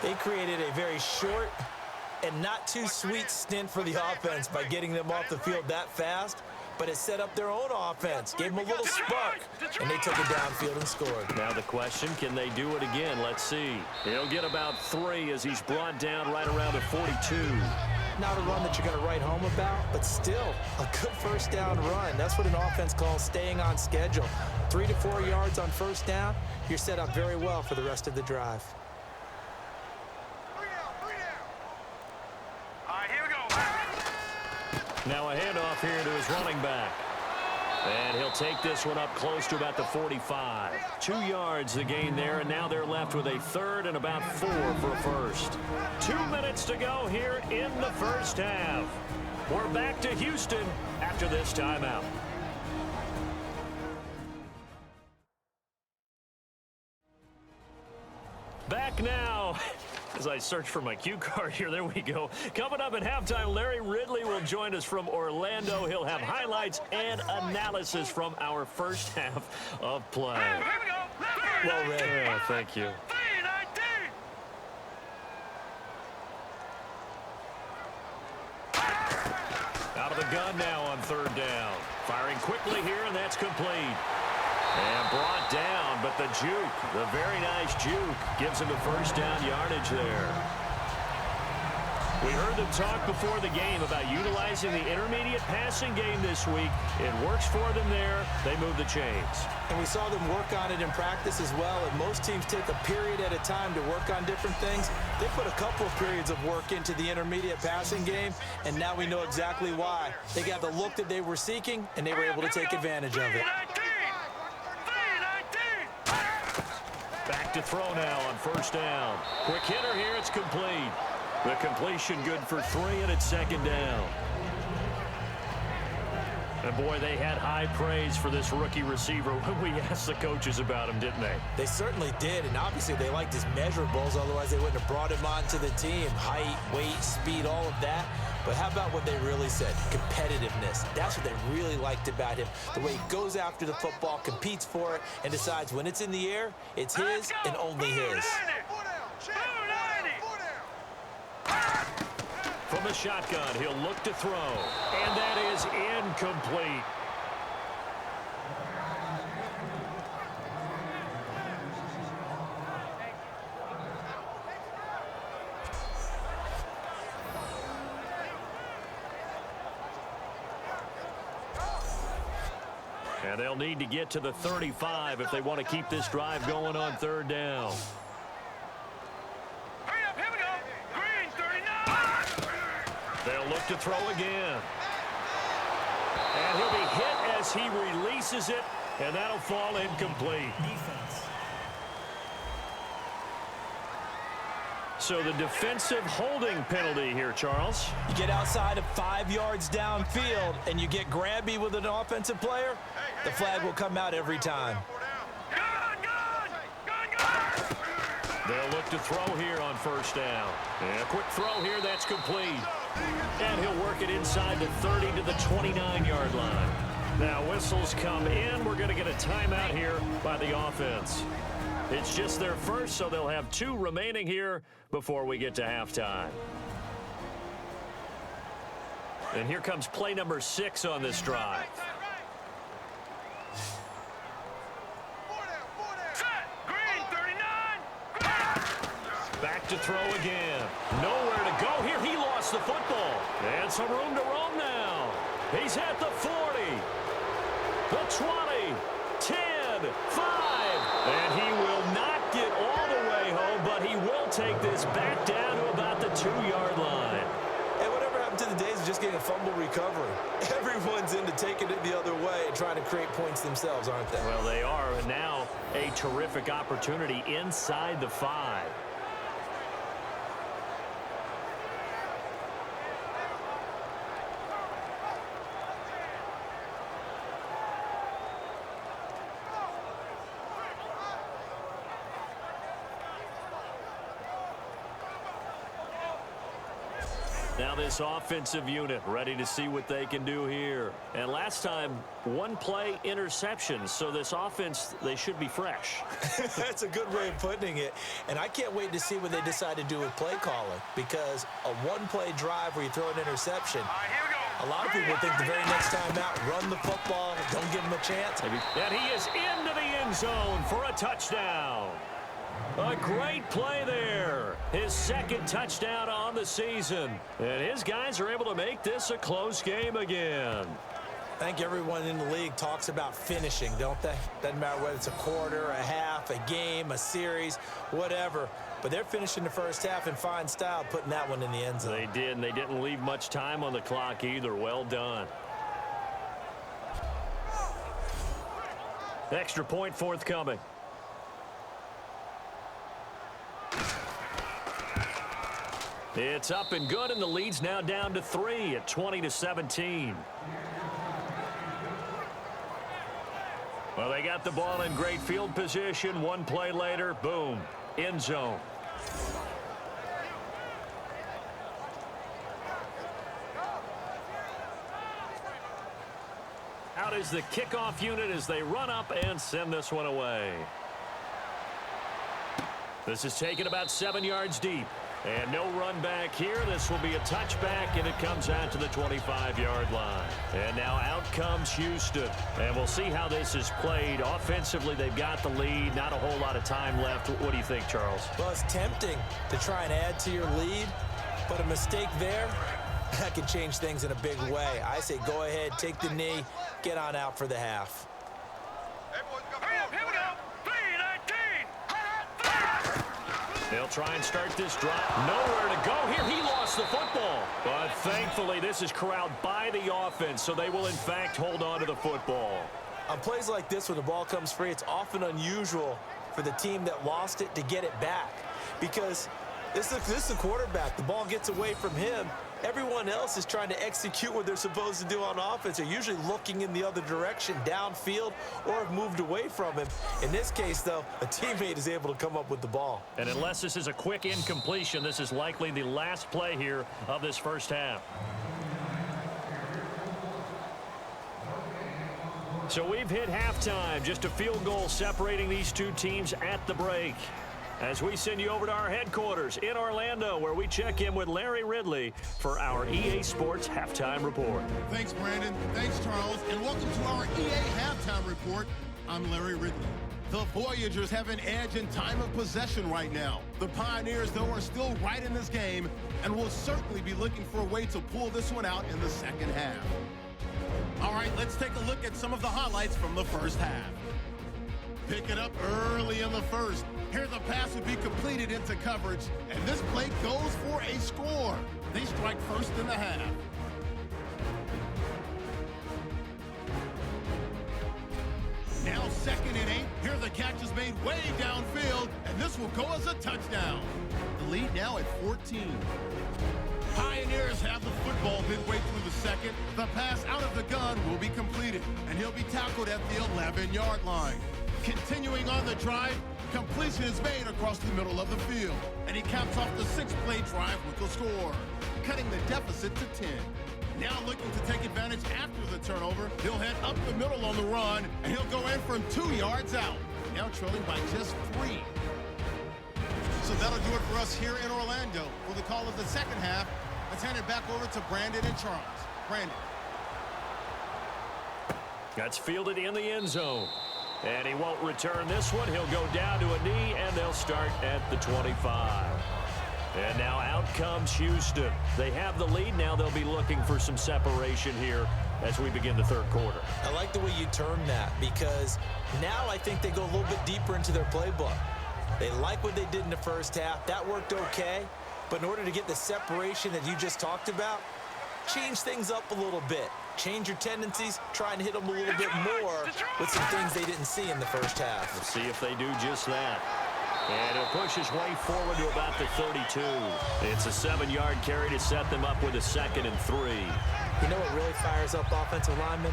Speaker 2: They created a very short and not too sweet stint for the offense by getting them off the field that fast, but it set up their own offense, gave them a little spark, and they took it downfield and scored.
Speaker 1: Now the question, can they do it again? Let's see. He'll get about 3 as he's brought down right around the 42.
Speaker 2: Not a run that you're going to write home about, but still a good 1st down run. That's what an offense calls staying on schedule. 3 to 4 yards on 1st down, you're set up very well for the rest of the drive.
Speaker 1: Now a handoff here to his running back. And he'll take this one up close to about the 45. 2 yards the gain there, and now they're left with a 3rd and about 4 for a first. 2 minutes to go here in the first half. We're back to Houston after this timeout. Back now. As I search for my cue card here, there we go. Coming up at halftime, Larry Ridley will join us from Orlando. He'll have highlights and analysis from our first half of play.
Speaker 3: Here we go.
Speaker 2: Well read.
Speaker 1: Oh, thank you. Out of the gun now on 3rd down. Firing quickly here, and that's complete. And brought down, but the juke, the very nice juke, gives him the 1st down yardage there. We heard them talk before the game about utilizing the intermediate passing game this week. It works for them there. They move the chains.
Speaker 2: And we saw them work on it in practice as well. And most teams take a period at a time to work on different things. They put a couple of periods of work into the intermediate passing game, and now we know exactly why. They got the look that they were seeking, and they were able to take advantage of it.
Speaker 1: Back to throw now on 1st down. Quick hitter here. It's complete. The completion good for 3, and it's 2nd down. And, boy, they had high praise for this rookie receiver when we asked the coaches about him, didn't they?
Speaker 2: They certainly did, and obviously they liked his measurables. Otherwise, they wouldn't have brought him onto the team. Height, weight, speed, all of that. But how about what they really said? Competitiveness. That's what they really liked about him. The way he goes after the football, competes for it, and decides when it's in the air, it's his and only his.
Speaker 1: From the shotgun, he'll look to throw. And that is incomplete. And they'll need to get to the 35 if they want to keep this drive going on third down.
Speaker 3: Hurry up, here we go. Green, 39.
Speaker 1: They'll look to throw again. And he'll be hit as he releases it, and that'll fall incomplete. So the defensive holding penalty here, Charles.
Speaker 2: You get outside of 5 yards downfield and you get grabby with an offensive player, the flag will come out every time.
Speaker 1: They'll look to throw here on first down. And a quick throw here, that's complete. And he'll work it inside the 30 to the 29-yard line. Now whistles come in. We're going to get a timeout here by the offense. It's just their first, so they'll have 2 remaining here before we get to halftime. And here comes play number 6 on this drive.
Speaker 3: Green, 39.
Speaker 1: Back to throw again. Nowhere to go here. He lost the football. And some room to roam now. He's at the 40, the 20, 10, 5. And he will not get all the way home, but he will take this back down to about the 2-yard line.
Speaker 2: And whatever happened to the days of just getting a fumble recovery? Everyone's into taking it the other way and trying to create points themselves, aren't they?
Speaker 1: Well, they are. And now a terrific opportunity inside the 5. Now this offensive unit ready to see what they can do here. And last time, 1 play interception. So this offense, they should be fresh.
Speaker 2: That's a good way of putting it. And I can't wait to see what they decide to do with play calling. Because a 1-play drive where you throw an interception,
Speaker 3: Here we go.
Speaker 2: a lot of people think the very next time out, run the football, don't give them a chance.
Speaker 1: And he is into the end zone for a touchdown. A great play there. His 2nd touchdown on the season. And his guys are able to make this a close game again.
Speaker 2: I think everyone in the league talks about finishing, don't they? Doesn't matter whether it's a quarter, a half, a game, a series, whatever. But they're finishing the first half in fine style, putting that one in the end zone.
Speaker 1: They did, and they didn't leave much time on the clock either. Well done. Extra point forthcoming. It's up and good, and the lead's now down to 3 at 20-17. Well, they got the ball in great field position. 1 play later, boom, end zone. Out is the kickoff unit as they run up and send this one away. This is taken about 7 yards deep. And no run back here. This will be a touchback, and it comes out to the 25-yard line. And now out comes Houston. And we'll see how this is played. Offensively, they've got the lead. Not a whole lot of time left. What do you think, Charles?
Speaker 2: Well, it's tempting to try and add to your lead, but a mistake there, that could change things in a big way. I say go ahead, take the knee, get on out for the half.
Speaker 3: Hurry up, here we go. 3-19.
Speaker 1: They'll try and start this drive. Nowhere to go here. He lost the football. But thankfully, this is corralled by the offense, so they will, in fact, hold on to the football.
Speaker 2: On plays like this, when the ball comes free, it's often unusual for the team that lost it to get it back. Because this is the quarterback. The ball gets away from him, Everyone else is trying to execute what they're supposed to do on offense. They're usually looking in the other direction, downfield, or have moved away from him. In this case, though, a teammate is able to come up with the ball.
Speaker 1: And unless this is a quick incompletion, this is likely the last play here of this first half. So we've hit halftime, just a field goal separating these two teams at the break. As we send you over to our headquarters in Orlando, where we check in with Larry Ridley for our EA Sports Halftime Report.
Speaker 4: Thanks, Brandon. Thanks, Charles. And welcome to our EA Halftime Report. I'm Larry Ridley. The Voyagers have an edge in time of possession right now. The Pioneers, though, are still right in this game and will certainly be looking for a way to pull this one out in the second half. All right, let's take a look at some of the highlights from the first half. Pick it up early in the first. Here the pass would be completed into coverage, and this play goes for a score. They strike first in the half. Now 2nd and 8. Here the catch is made way downfield, and this will go as a touchdown. The lead now at 14. Pioneers have the football midway through the second. The pass out of the gun will be completed, and he'll be tackled at the 11-yard line. Continuing on the drive, completion is made across the middle of the field, and he caps off the 6-play drive with the score, cutting the deficit to 10. Now looking to take advantage after the turnover, he'll head up the middle on the run, and he'll go in from 2 yards out, now trailing by just 3. So that'll do it for us here in Orlando. For the call of the second half, let's hand it back over to Brandon and Charles. Brandon.
Speaker 1: That's fielded in the end zone. And he won't return this one. He'll go down to a knee, and they'll start at the 25. And now out comes Houston. They have the lead. Now they'll be looking for some separation here as we begin the third quarter.
Speaker 2: I like the way you term that, because now I think they go a little bit deeper into their playbook. They like what they did in the first half. That worked okay. But in order to get the separation that you just talked about, change things up a little bit. Change your tendencies, try and hit them a little bit more with some things they didn't see in the first half.
Speaker 1: Let's see if they do just that. And he'll push his way forward to about the 32. It's a 7-yard carry to set them up with a 2nd and 3.
Speaker 2: You know what really fires up offensive linemen?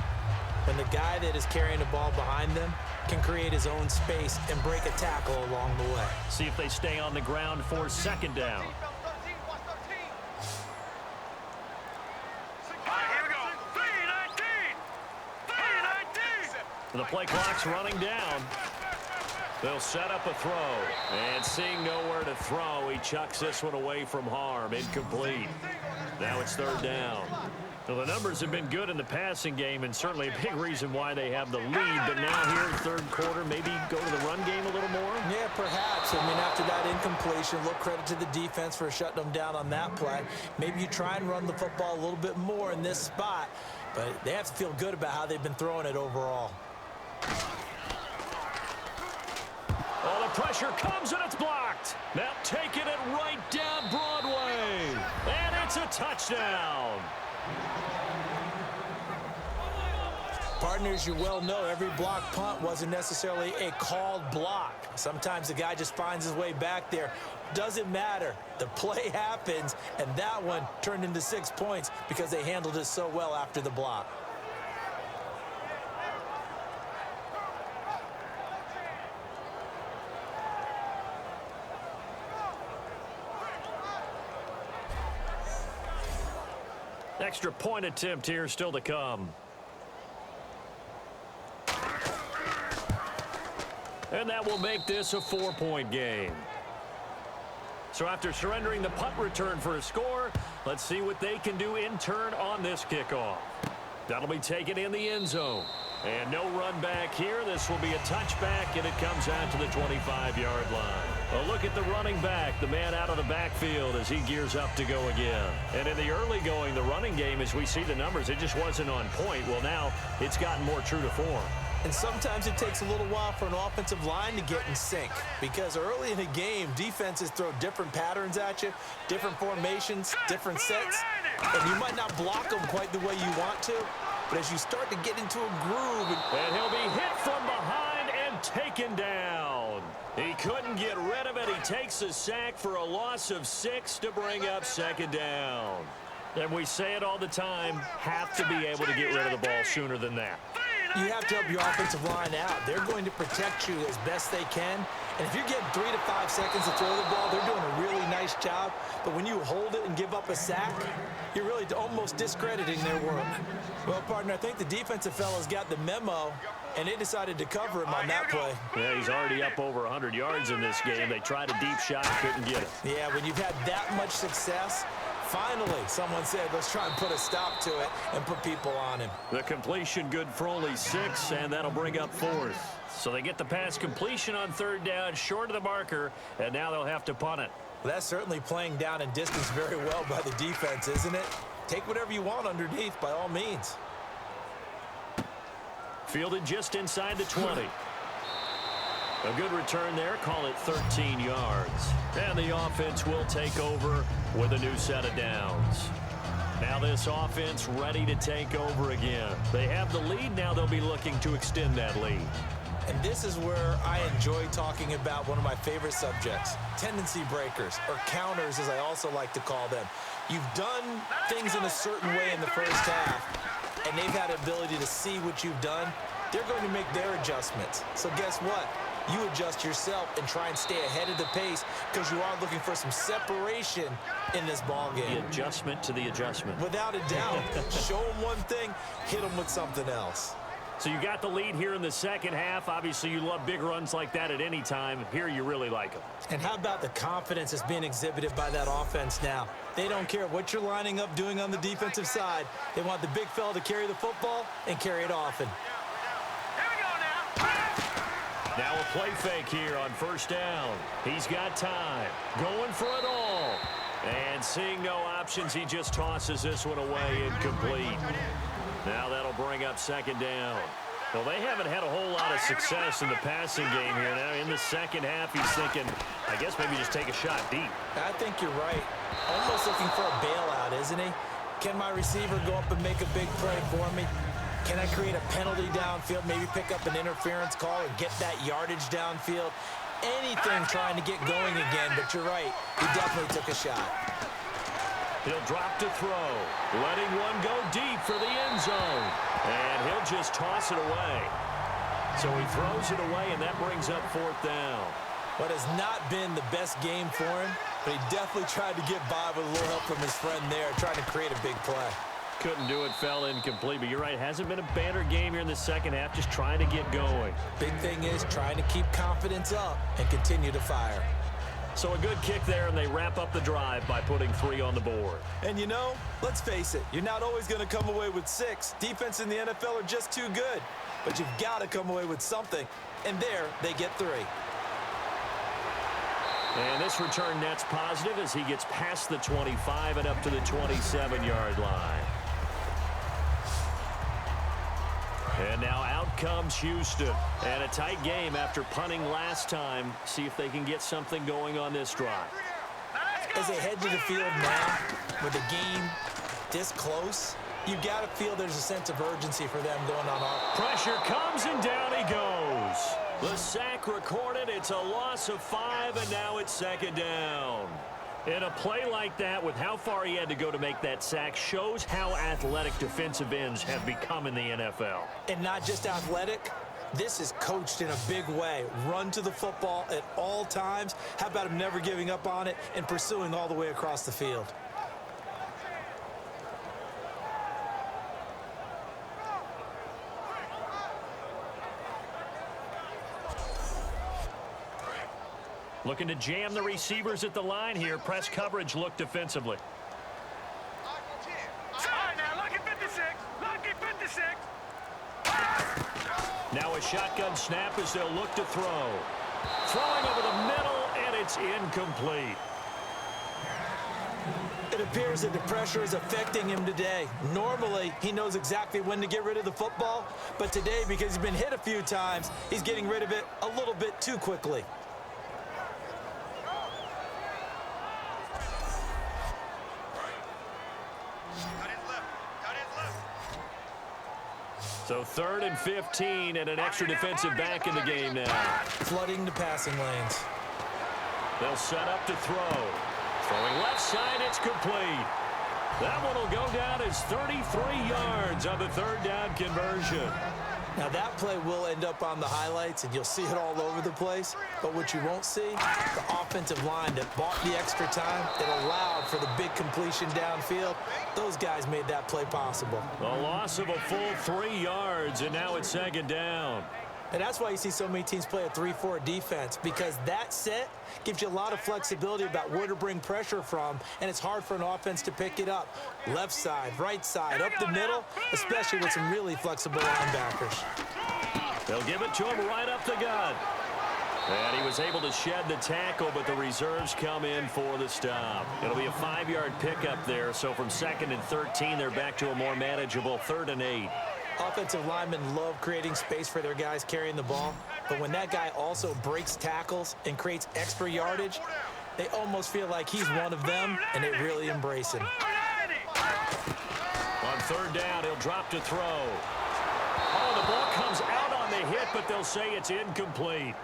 Speaker 2: When the guy that is carrying the ball behind them can create his own space and break a tackle along the way.
Speaker 1: See if they stay on the ground for 2nd down. The play clock's running down. They'll set up a throw. And seeing nowhere to throw, he chucks this one away from harm. Incomplete. Now it's 3rd down. Well, the numbers have been good in the passing game, and certainly a big reason why they have the lead. But now here in third quarter, maybe go to the run game a little more?
Speaker 2: Yeah, perhaps. I mean, after that incompletion, look, credit to the defense for shutting them down on that play. Maybe you try and run the football a little bit more in this spot, but they have to feel good about how they've been throwing it overall.
Speaker 1: Oh, the pressure comes and it's blocked. Now taking it right down Broadway. And it's a touchdown.
Speaker 2: Partners, you well know every block punt wasn't necessarily a called block. Sometimes the guy just finds his way back there. Doesn't matter. The play happens, and that one turned into 6 points because they handled it so well after the block.
Speaker 1: Extra point attempt here still to come. And that will make this a 4-point game. So after surrendering the punt return for a score, let's see what they can do in turn on this kickoff. That'll be taken in the end zone. And no run back here. This will be a touchback, and it comes out to the 25-yard line. A look at the running back, the man out of the backfield as he gears up to go again. And in the early going, the running game, as we see the numbers, it just wasn't on point. Well, now it's gotten more true to form.
Speaker 2: And sometimes it takes a little while for an offensive line to get in sync, because early in the game, defenses throw different patterns at you, different formations, different sets, and you might not block them quite the way you want to, but as you start to get into a groove.
Speaker 1: And he'll be hit from behind and taken down. He couldn't get rid of it. He takes a sack for a loss of 6 to bring up 2nd down. And we say it all the time, have to be able to get rid of the ball sooner than that.
Speaker 2: You have to help your offensive line out. They're going to protect you as best they can. And if you're getting 3 to 5 seconds to throw the ball, they're doing a really nice job. But when you hold it and give up a sack, you're really almost discrediting their work. Well, partner, I think the defensive fellas got the memo, and they decided to cover him on that play.
Speaker 1: Yeah, he's already up over 100 yards in this game. They tried a deep shot, couldn't get it.
Speaker 2: Yeah, when you've had that much success, finally, someone said, let's try and put a stop to it and put people on him.
Speaker 1: The completion good for only 6, and that'll bring up 4th. So they get the pass completion on 3rd down, short of the marker, and now they'll have to punt it.
Speaker 2: Well, that's certainly playing down and distance very well by the defense, isn't it? Take whatever you want underneath by all means.
Speaker 1: Fielded just inside the 20. A good return there, call it 13 yards. And the offense will take over with a new set of downs. Now this offense ready to take over again. They have the lead, now they'll be looking to extend that lead.
Speaker 2: And this is where I enjoy talking about one of my favorite subjects, tendency breakers, or counters as I also like to call them. You've done things in a certain way in the first half, and they've had the ability to see what you've done. They're going to make their adjustments. So guess what? You adjust yourself and try and stay ahead of the pace because you are looking for some separation in this ball game.
Speaker 1: The adjustment to the adjustment.
Speaker 2: Without a doubt. Show them one thing, hit them with something else.
Speaker 1: So you got the lead here in the second half. Obviously, you love big runs like that at any time. Here, you really like them.
Speaker 2: And how about the confidence that's being exhibited by that offense now? They don't care what you're lining up doing on the defensive side. They want the big fella to carry the football and carry it often.
Speaker 1: Now a play fake here on 1st down. He's got time. Going for it all. And seeing no options, he just tosses this one away incomplete. Now that'll bring up 2nd down. Well, they haven't had a whole lot of success in the passing game here. Now in the second half, he's thinking, I guess maybe just take a shot deep.
Speaker 2: I think you're right. Almost looking for a bailout, isn't he? Can my receiver go up and make a big play for me? Can I create a penalty downfield, maybe pick up an interference call and get that yardage downfield? Anything trying to get going again, but you're right. He definitely took a shot.
Speaker 1: He'll drop to throw, letting one go deep for the end zone. And he'll just toss it away. So he throws it away, and that brings up 4th down.
Speaker 2: What has not been the best game for him, but he definitely tried to get by with a little help from his friend there, trying to create a big play.
Speaker 1: Couldn't do it, fell incomplete, but you're right, hasn't been a banner game here in the second half, just trying to get going.
Speaker 2: Big thing is trying to keep confidence up and continue to fire.
Speaker 1: So a good kick there, and they wrap up the drive by putting 3 on the board.
Speaker 2: And you know, let's face it, you're not always going to come away with 6. Defense in the NFL are just too good. But you've got to come away with something. And there, they get 3.
Speaker 1: And this return net's positive as he gets past the 25 and up to the 27-yard line. And now out comes Houston. And a tight game after punting last time. See if they can get something going on this drive.
Speaker 2: As they head to the field now, with the game this close, you've got to feel there's a sense of urgency for them going on offense.
Speaker 1: Pressure comes and down he goes. The sack recorded. It's a loss of 5, and now it's 2nd down. And a play like that, with how far he had to go to make that sack, shows how athletic defensive ends have become in the NFL.
Speaker 2: And not just athletic, this is coached in a big way. Run to the football at all times. How about him never giving up on it and pursuing all the way across the field?
Speaker 1: Looking to jam the receivers at the line here. Press coverage look defensively.
Speaker 3: All right, now, lucky 56. Lucky 56.
Speaker 1: Now a shotgun snap as they'll look to throw. Throwing over the middle, and it's incomplete.
Speaker 2: It appears that the pressure is affecting him today. Normally, he knows exactly when to get rid of the football, but today, because he's been hit a few times, he's getting rid of it a little bit too quickly.
Speaker 1: So 3rd and 15 and an extra defensive back in the game now.
Speaker 2: Flooding the passing lanes.
Speaker 1: They'll set up to throw. Throwing left side, it's complete. That one will go down as 33 yards on the third down conversion.
Speaker 2: Now, that play will end up on the highlights, and you'll see it all over the place. But what you won't see, the offensive line that bought the extra time, that allowed for the big completion downfield, those guys made that play possible.
Speaker 1: A loss of a full 3 yards, and now it's second down.
Speaker 2: And that's why you see so many teams play a 3-4 defense, because that set gives you a lot of flexibility about where to bring pressure from, and it's hard for an offense to pick it up. Left side, right side, up the middle, especially with some really flexible linebackers.
Speaker 1: They'll give it to him right up the gut. And he was able to shed the tackle, but the reserves come in for the stop. It'll be a 5-yard pickup there, so from 2nd and 13, they're back to a more manageable 3rd and 8.
Speaker 2: Offensive linemen love creating space for their guys carrying the ball, but when that guy also breaks tackles and creates extra yardage, they almost feel like he's one of them, and they really embrace him.
Speaker 1: On 3rd down, he'll drop to throw. Oh, the ball comes out on the hit, but they'll say it's incomplete.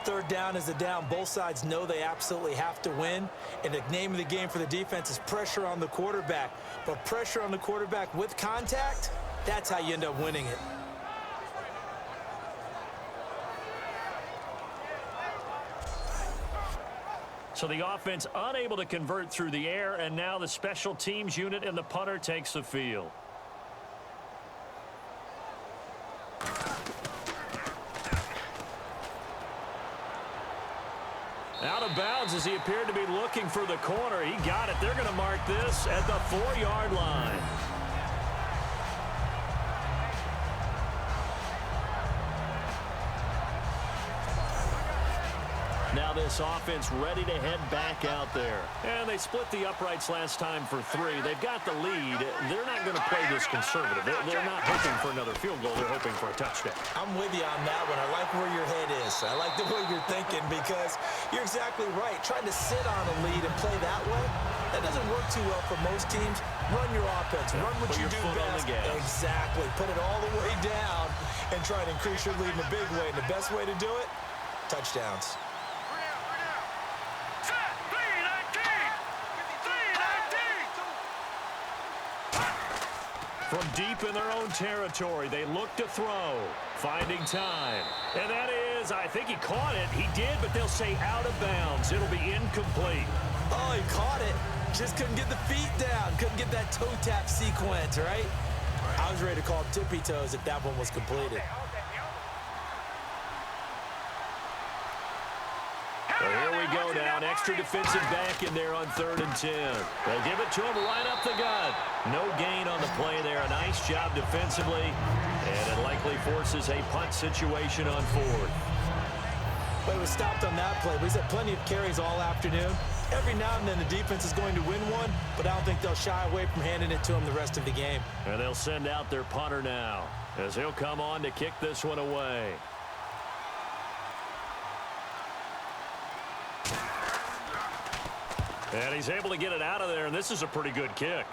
Speaker 2: 3rd down is a down. Both sides know they absolutely have to win. And the name of the game for the defense is pressure on the quarterback. But pressure on the quarterback with contact, that's how you end up winning it.
Speaker 1: So the offense unable to convert through the air, and now the special teams unit and the punter takes the field. Out of bounds as he appeared to be looking for the corner. He got it. They're going to mark this at the 4-yard line. Now this offense ready to head back out there. And they split the uprights last time for 3. They've got the lead. They're not going to play this conservative. They're not hoping for another field goal. They're hoping for a touchdown.
Speaker 2: I'm with you on that one. I like where your head is. I like the way you're thinking, because you're exactly right. Trying to sit on a lead and play that way, that doesn't work too well for most teams. Run your offense. Run what you do best. Exactly. Put it all the way down and try to increase your lead in a big way. And the best way to do it, touchdowns.
Speaker 1: From deep in their own territory, they look to throw. Finding time. And that is, I think he caught it. He did, but they'll say out of bounds. It'll be incomplete.
Speaker 2: Oh, he caught it. Just couldn't get the feet down. Couldn't get that toe tap sequence, right? I was ready to call tippy toes if that one was completed.
Speaker 1: Well, here we go now. An extra defensive back in there on 3rd and 10. They'll give it to him right up the gut. No gain on the play there. A nice job defensively. And it likely forces a punt situation on 4th.
Speaker 2: But it was stopped on that play. He's had plenty of carries all afternoon. Every now and then the defense is going to win one, but I don't think they'll shy away from handing it to him the rest of the game.
Speaker 1: And they'll send out their punter now, as he'll come on to kick this one away. And he's able to get it out of there, and this is a pretty good kick.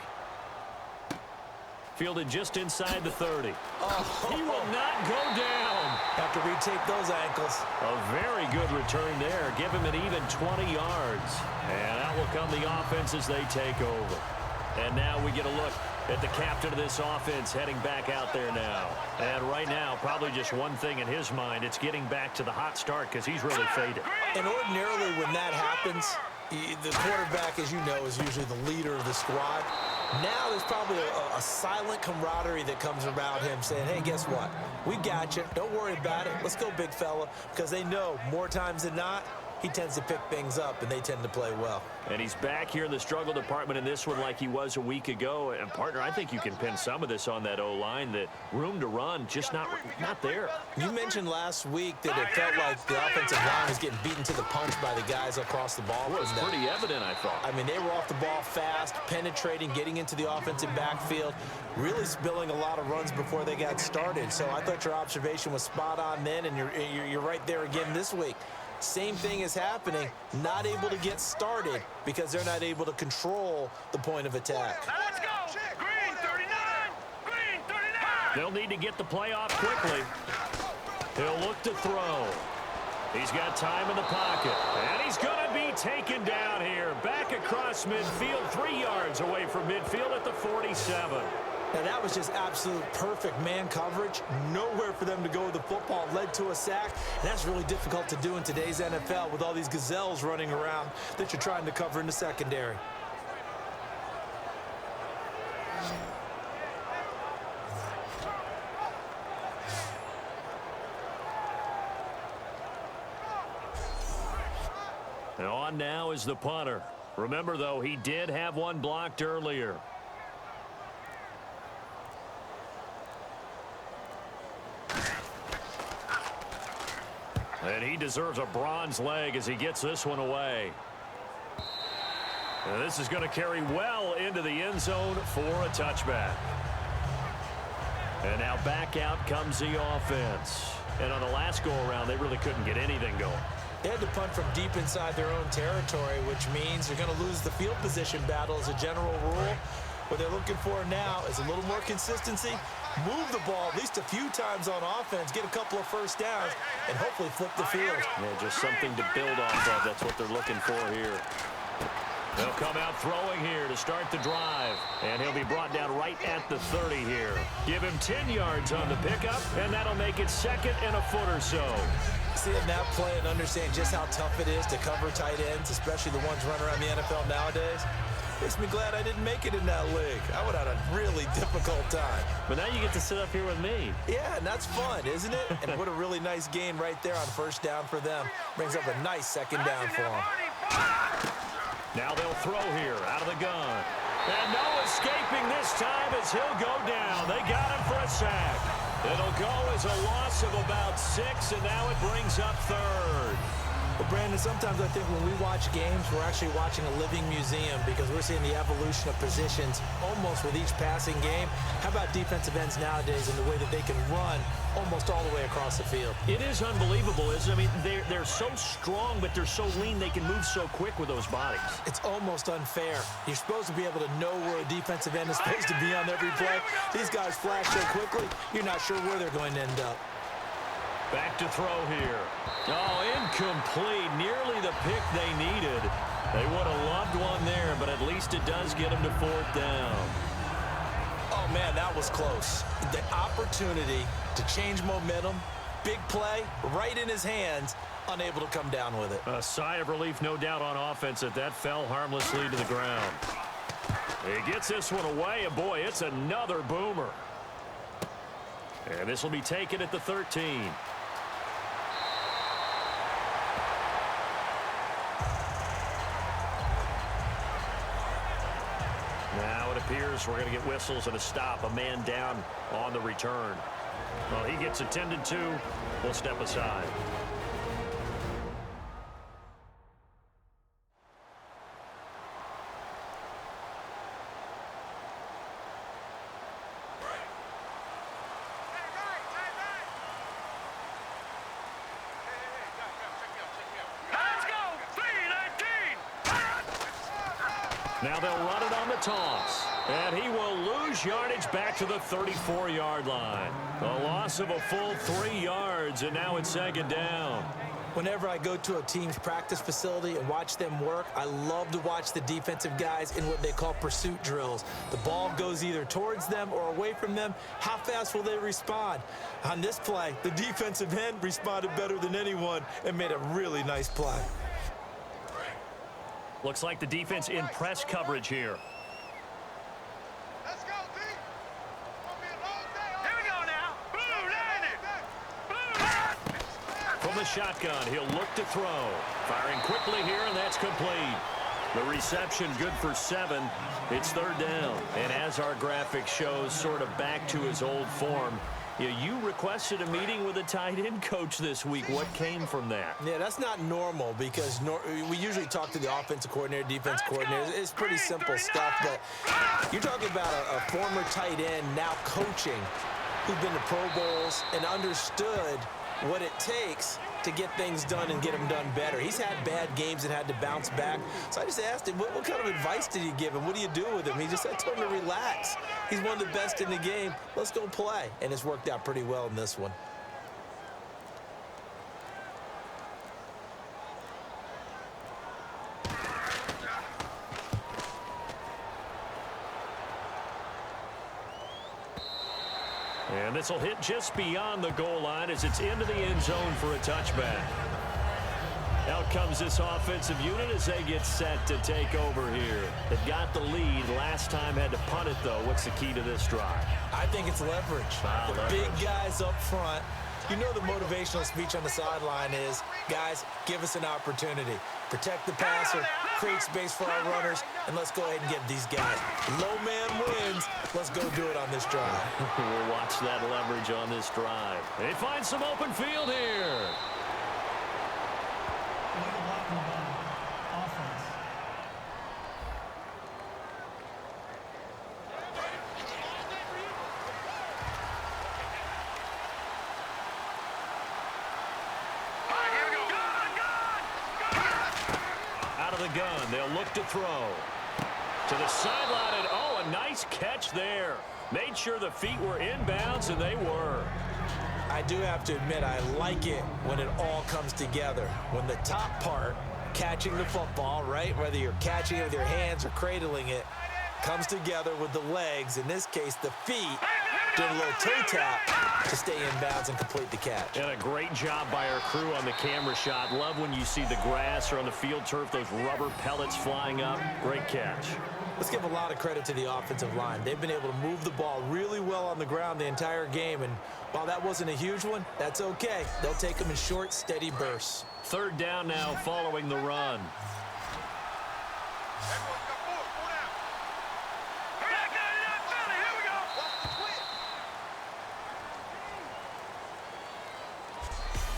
Speaker 1: Fielded just inside the 30.
Speaker 2: Oh.
Speaker 1: He will not go down.
Speaker 2: Have to retake those ankles.
Speaker 1: A very good return there. Give him an even 20 yards. And out will come the offense as they take over. And now we get a look at the captain of this offense heading back out there now. And right now, probably just one thing in his mind. It's getting back to the hot start, because he's really faded.
Speaker 2: And ordinarily when that happens, the quarterback, as you know, is usually the leader of the squad. Now there's probably a silent camaraderie that comes around him saying, hey, guess what? We got you. Don't worry about it. Let's go, big fella. Because they know more times than not, he tends to pick things up, and they tend to play well.
Speaker 1: And he's back here in the struggle department in this one like he was a week ago. And, partner, I think you can pin some of this on that O-line, that room to run just not there.
Speaker 2: You mentioned last week that it felt like the offensive line was getting beaten to the punch by the guys across the ball.
Speaker 1: It was pretty evident, I thought.
Speaker 2: I mean, they were off the ball fast, penetrating, getting into the offensive backfield, really spilling a lot of runs before they got started. So I thought your observation was spot on then, and you're right there again this week. Same thing is happening, not able to get started because they're not able to control the point of attack.
Speaker 3: Let's go! Green 39! Green 39!
Speaker 1: They'll need to get the play off quickly. He'll look to throw. He's got time in the pocket, and he's going to be taken down here. Back across midfield, 3 yards away from midfield at the 47.
Speaker 2: Now, that was just absolute perfect man coverage. Nowhere for them to go with the football. Led to a sack, and that's really difficult to do in today's NFL with all these gazelles running around that you're trying to cover in the secondary.
Speaker 1: And on now is the punter. Remember, though, he did have one blocked earlier. And he deserves a bronze leg as he gets this one away. And this is going to carry well into the end zone for a touchback. And now back out comes the offense. And on the last go-around, they really couldn't get anything going.
Speaker 2: They had to punt from deep inside their own territory, which means they're going to lose the field position battle as a general rule. What they're looking for now is a little more consistency, move the ball at least a few times on offense, get a couple of first downs, and hopefully flip the field.
Speaker 1: Yeah, just something to build off of. That's what they're looking for here. They'll come out throwing here to start the drive, and he'll be brought down right at the 30 here. Give him 10 yards on the pickup, and that'll make it second and a foot or so.
Speaker 2: Seeing that play and understanding just how tough it is to cover tight ends, especially the ones running around the NFL nowadays, makes me glad I didn't make it in that league. I would have had a really difficult time.
Speaker 1: But now you get to sit up here with me.
Speaker 2: Yeah, and that's fun, isn't it? And what a really nice gain right there on first down for them. Brings up a nice second down for them.
Speaker 1: Now they'll throw here out of the gun. And no escaping this time as he'll go down. They got him for a sack. It'll go as a loss of about 6, and now it brings up third.
Speaker 2: Well, Brandon, sometimes I think when we watch games, we're actually watching a living museum because we're seeing the evolution of positions almost with each passing game. How about defensive ends nowadays and the way that they can run almost all the way across the field?
Speaker 1: It is unbelievable, isn't it? I mean, they're so strong, but they're so lean they can move so quick with those bodies.
Speaker 2: It's almost unfair. You're supposed to be able to know where a defensive end is supposed to be on every play. These guys flash so quickly, you're not sure where they're going to end up.
Speaker 1: Back to throw here. Oh, incomplete. Nearly the pick they needed. They would have loved one there, but at least it does get them to fourth down.
Speaker 2: Oh, man, that was close. The opportunity to change momentum, big play, right in his hands, unable to come down with it.
Speaker 1: A sigh of relief, no doubt, on offense that fell harmlessly to the ground. He gets this one away, and boy, it's another boomer. And this will be taken at the 13. Now it appears we're going to get whistles and a stop. A man down on the return. Well, he gets attended to. We'll step aside. Now they'll run it on the toss. And he will lose yardage back to the 34-yard line. A loss of a full 3 yards, and now it's second down.
Speaker 2: Whenever I go to a team's practice facility and watch them work, I love to watch the defensive guys in what they call pursuit drills. The ball goes either towards them or away from them. How fast will they respond? On this play, the defensive end responded better than anyone and made a really nice play.
Speaker 1: Looks like the defense in press coverage here.
Speaker 3: Let's go, T. Gonna be a long day. Here we go now. Blue landing. Blue.
Speaker 1: From the shotgun, he'll look to throw. Firing quickly here, and that's complete. The reception good for 7. It's third down. And as our graphic shows, sort of back to his old form. You requested a meeting with a tight end coach this week. What came from that?
Speaker 2: Yeah, that's not normal because we usually talk to the offensive coordinator, defense coordinator. It's pretty simple stuff, but you're talking about a former tight end now coaching who's been to Pro Bowls and understood what it takes to get things done and get them done better. He's had bad games and had to bounce back. So I just asked him, what kind of advice did you give him? What do you do with him? He just said, I told him to relax. He's one of the best in the game. Let's go play. And it's worked out pretty well in this one.
Speaker 1: And this will hit just beyond the goal line as it's into the end zone for a touchback. Out comes this offensive unit as they get set to take over here. They've got the lead. Last time had to punt it, though. What's the key to this drive?
Speaker 2: I think it's leverage. Big guys up front. You know the motivational speech on the sideline is, guys, give us an opportunity. Protect the passer, create space for our runners, and let's go ahead and get these guys. Low man wins. Let's go do it on this drive.
Speaker 1: We'll watch that leverage on this drive. They find some open field here. Gun. They'll look to throw to the sideline, and oh, a nice catch there. Made sure the feet were inbounds, and they were.
Speaker 2: I do have to admit, I like it when it all comes together. When the top part, catching the football, right, whether you're catching it with your hands or cradling it, comes together with the legs, in this case the feet, doing a little toe tap to stay in bounds and complete the catch.
Speaker 1: And a great job by our crew on the camera shot. Love when you see the grass or on the field turf, those rubber pellets flying up. Great catch.
Speaker 2: Let's give a lot of credit to the offensive line. They've been able to move the ball really well on the ground the entire game, and while that wasn't a huge one, that's okay. They'll take them in short, steady bursts.
Speaker 1: Third down now following the run.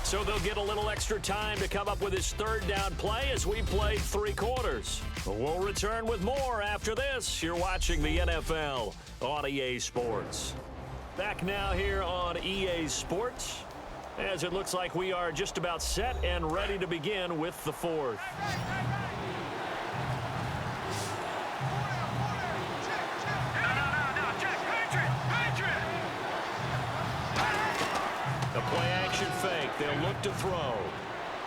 Speaker 1: So they'll get a little extra time to come up with his third down play as we play 3 quarters. We'll return with more after this. You're watching the NFL on EA Sports. Back now here on EA Sports, as it looks like we are just about set and ready to begin with the fourth. The play-action fake. They'll look to throw.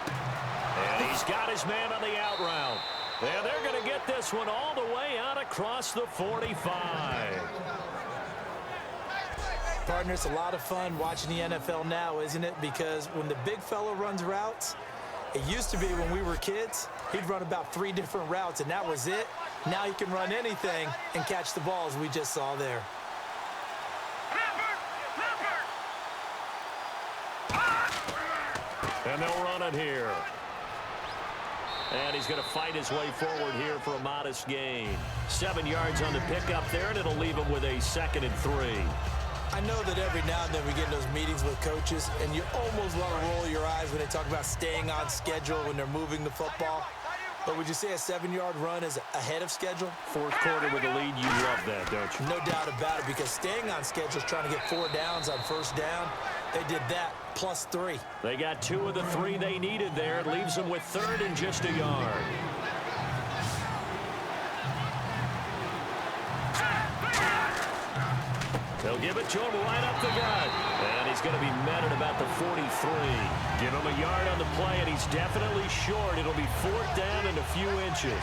Speaker 1: And he's got his man on the out route. And they're going to get this one all the way out across the 45.
Speaker 2: Partner, it's a lot of fun watching the NFL now, isn't it? Because when the big fella runs routes, it used to be when we were kids, he'd run about 3 different routes, and that was it. Now he can run anything and catch the ball, as we just saw there.
Speaker 1: And they'll run it here. And he's going to fight his way forward here for a modest gain. 7 yards on the pickup there, and it'll leave him with a 2nd and 3.
Speaker 2: I know that every now and then we get in those meetings with coaches, and you almost want to roll your eyes when they talk about staying on schedule when they're moving the football. But would you say a 7-yard run is ahead of schedule?
Speaker 1: Fourth quarter with the lead, you love that, don't you?
Speaker 2: No doubt about it, because staying on schedule is trying to get 4 downs on first down. They did that, plus 3.
Speaker 1: They got 2 of the 3 they needed there. It leaves them with 3rd and just a yard. They'll give it to him right up the gut. And he's going to be met at about the 43. Give him a yard on the play, and he's definitely short. It'll be 4th down and a few inches.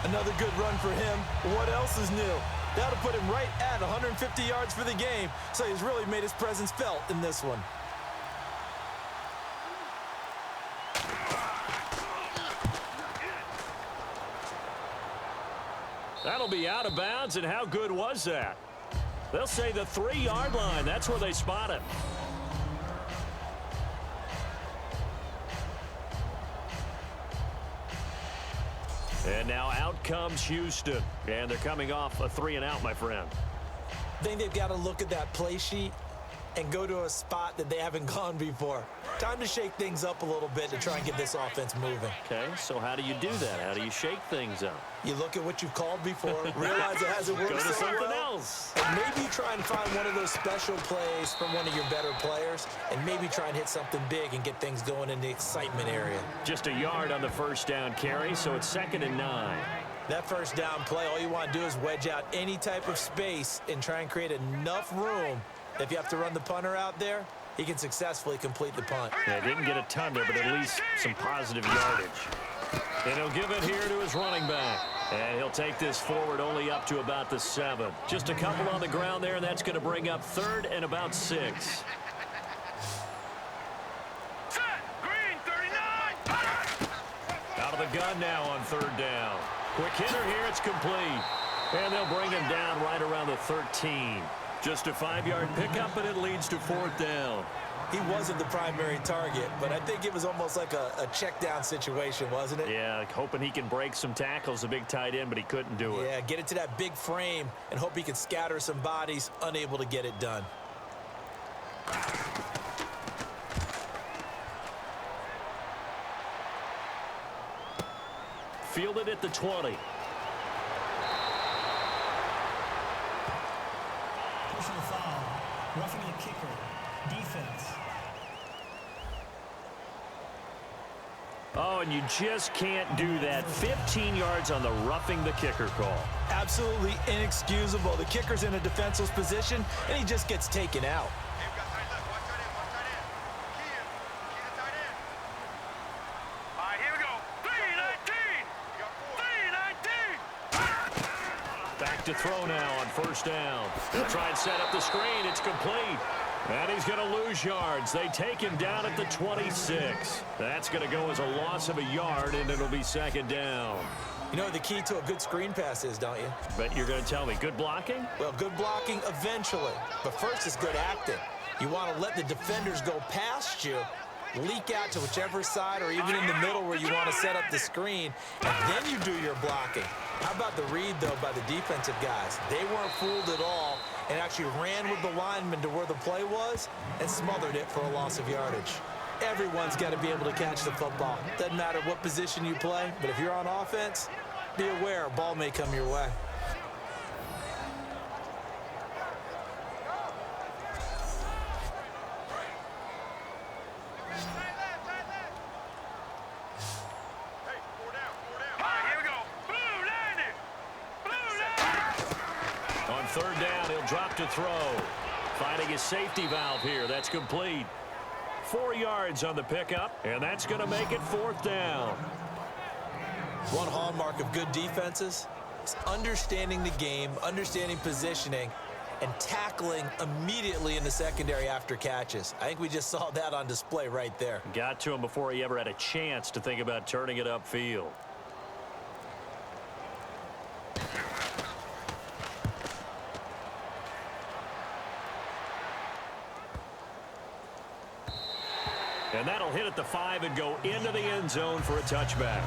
Speaker 2: Another good run for him. What else is new? That'll put him right at 150 yards for the game. So he's really made his presence felt in this one.
Speaker 1: That'll be out of bounds, and how good was that? They'll say the 3-yard line. That's where they spot him. And now out comes Houston. And they're coming off a 3-and-out, my friend.
Speaker 2: I think they've got to look at that play sheet and go to a spot that they haven't gone before. Time to shake things up a little bit to try and get this offense moving.
Speaker 1: Okay, so how do you do that? How do you shake things up?
Speaker 2: You look at what you've called before, realize it hasn't worked
Speaker 1: Go to
Speaker 2: so
Speaker 1: something
Speaker 2: well,
Speaker 1: else.
Speaker 2: and maybe try and find one of those special plays from one of your better players, and maybe try and hit something big and get things going in the excitement area.
Speaker 1: Just a yard on the first down carry, so it's 2nd and 9.
Speaker 2: That first down play, all you want to do is wedge out any type of space and try and create enough room. If you have to run the punter out there, he can successfully complete the punt.
Speaker 1: Yeah, didn't get a ton there, but at least some positive yardage. And he'll give it here to his running back. And he'll take this forward only up to about the 7. Just a couple on the ground there, and that's going to bring up 3rd and about 6. Out of the gun now on 3rd down. Quick hitter here, it's complete. And they'll bring him down right around the 13. Just a 5-yard pickup, and it leads to 4th down.
Speaker 2: He wasn't the primary target, but I think it was almost like a check down situation, wasn't it?
Speaker 1: Yeah, like hoping he can break some tackles, a big tight end, but he couldn't do it.
Speaker 2: Yeah, get it to that big frame and hope he can scatter some bodies, unable to get it done.
Speaker 1: Fielded at the 20.
Speaker 5: Personal foul, roughing the kicker, defense.
Speaker 1: Oh, and you just can't do that. 15 yards on the roughing the kicker call.
Speaker 2: Absolutely inexcusable. The kicker's in a defenseless position, and he just gets taken out.
Speaker 1: Back to throw now on 1st down. They'll try and set up the screen. It's complete. And he's going to lose yards. They take him down at the 26. That's going to go as a loss of a yard, and it'll be 2nd down.
Speaker 2: You know what the key to a good screen pass is, don't you?
Speaker 1: But you're going to tell me, good blocking?
Speaker 2: Well, good blocking eventually. But first is good acting. You want to let the defenders go past you, leak out to whichever side or even in the middle where you want to set up the screen, and then you do your blocking. How about the read, though, by the defensive guys? They weren't fooled at all and actually ran with the lineman to where the play was and smothered it for a loss of yardage. Everyone's got to be able to catch the football. Doesn't matter what position you play, but if you're on offense, be aware a ball may come your way.
Speaker 1: On 3rd down, he'll drop to throw. Finding his safety valve here. That's complete. 4 yards on the pickup, and that's going to make it 4th down.
Speaker 2: One hallmark of good defenses is understanding the game, understanding positioning, and tackling immediately in the secondary after catches. I think we just saw that on display right there.
Speaker 1: Got to him before he ever had a chance to think about turning it upfield. And that'll hit at the 5 and go into the end zone for a touchback.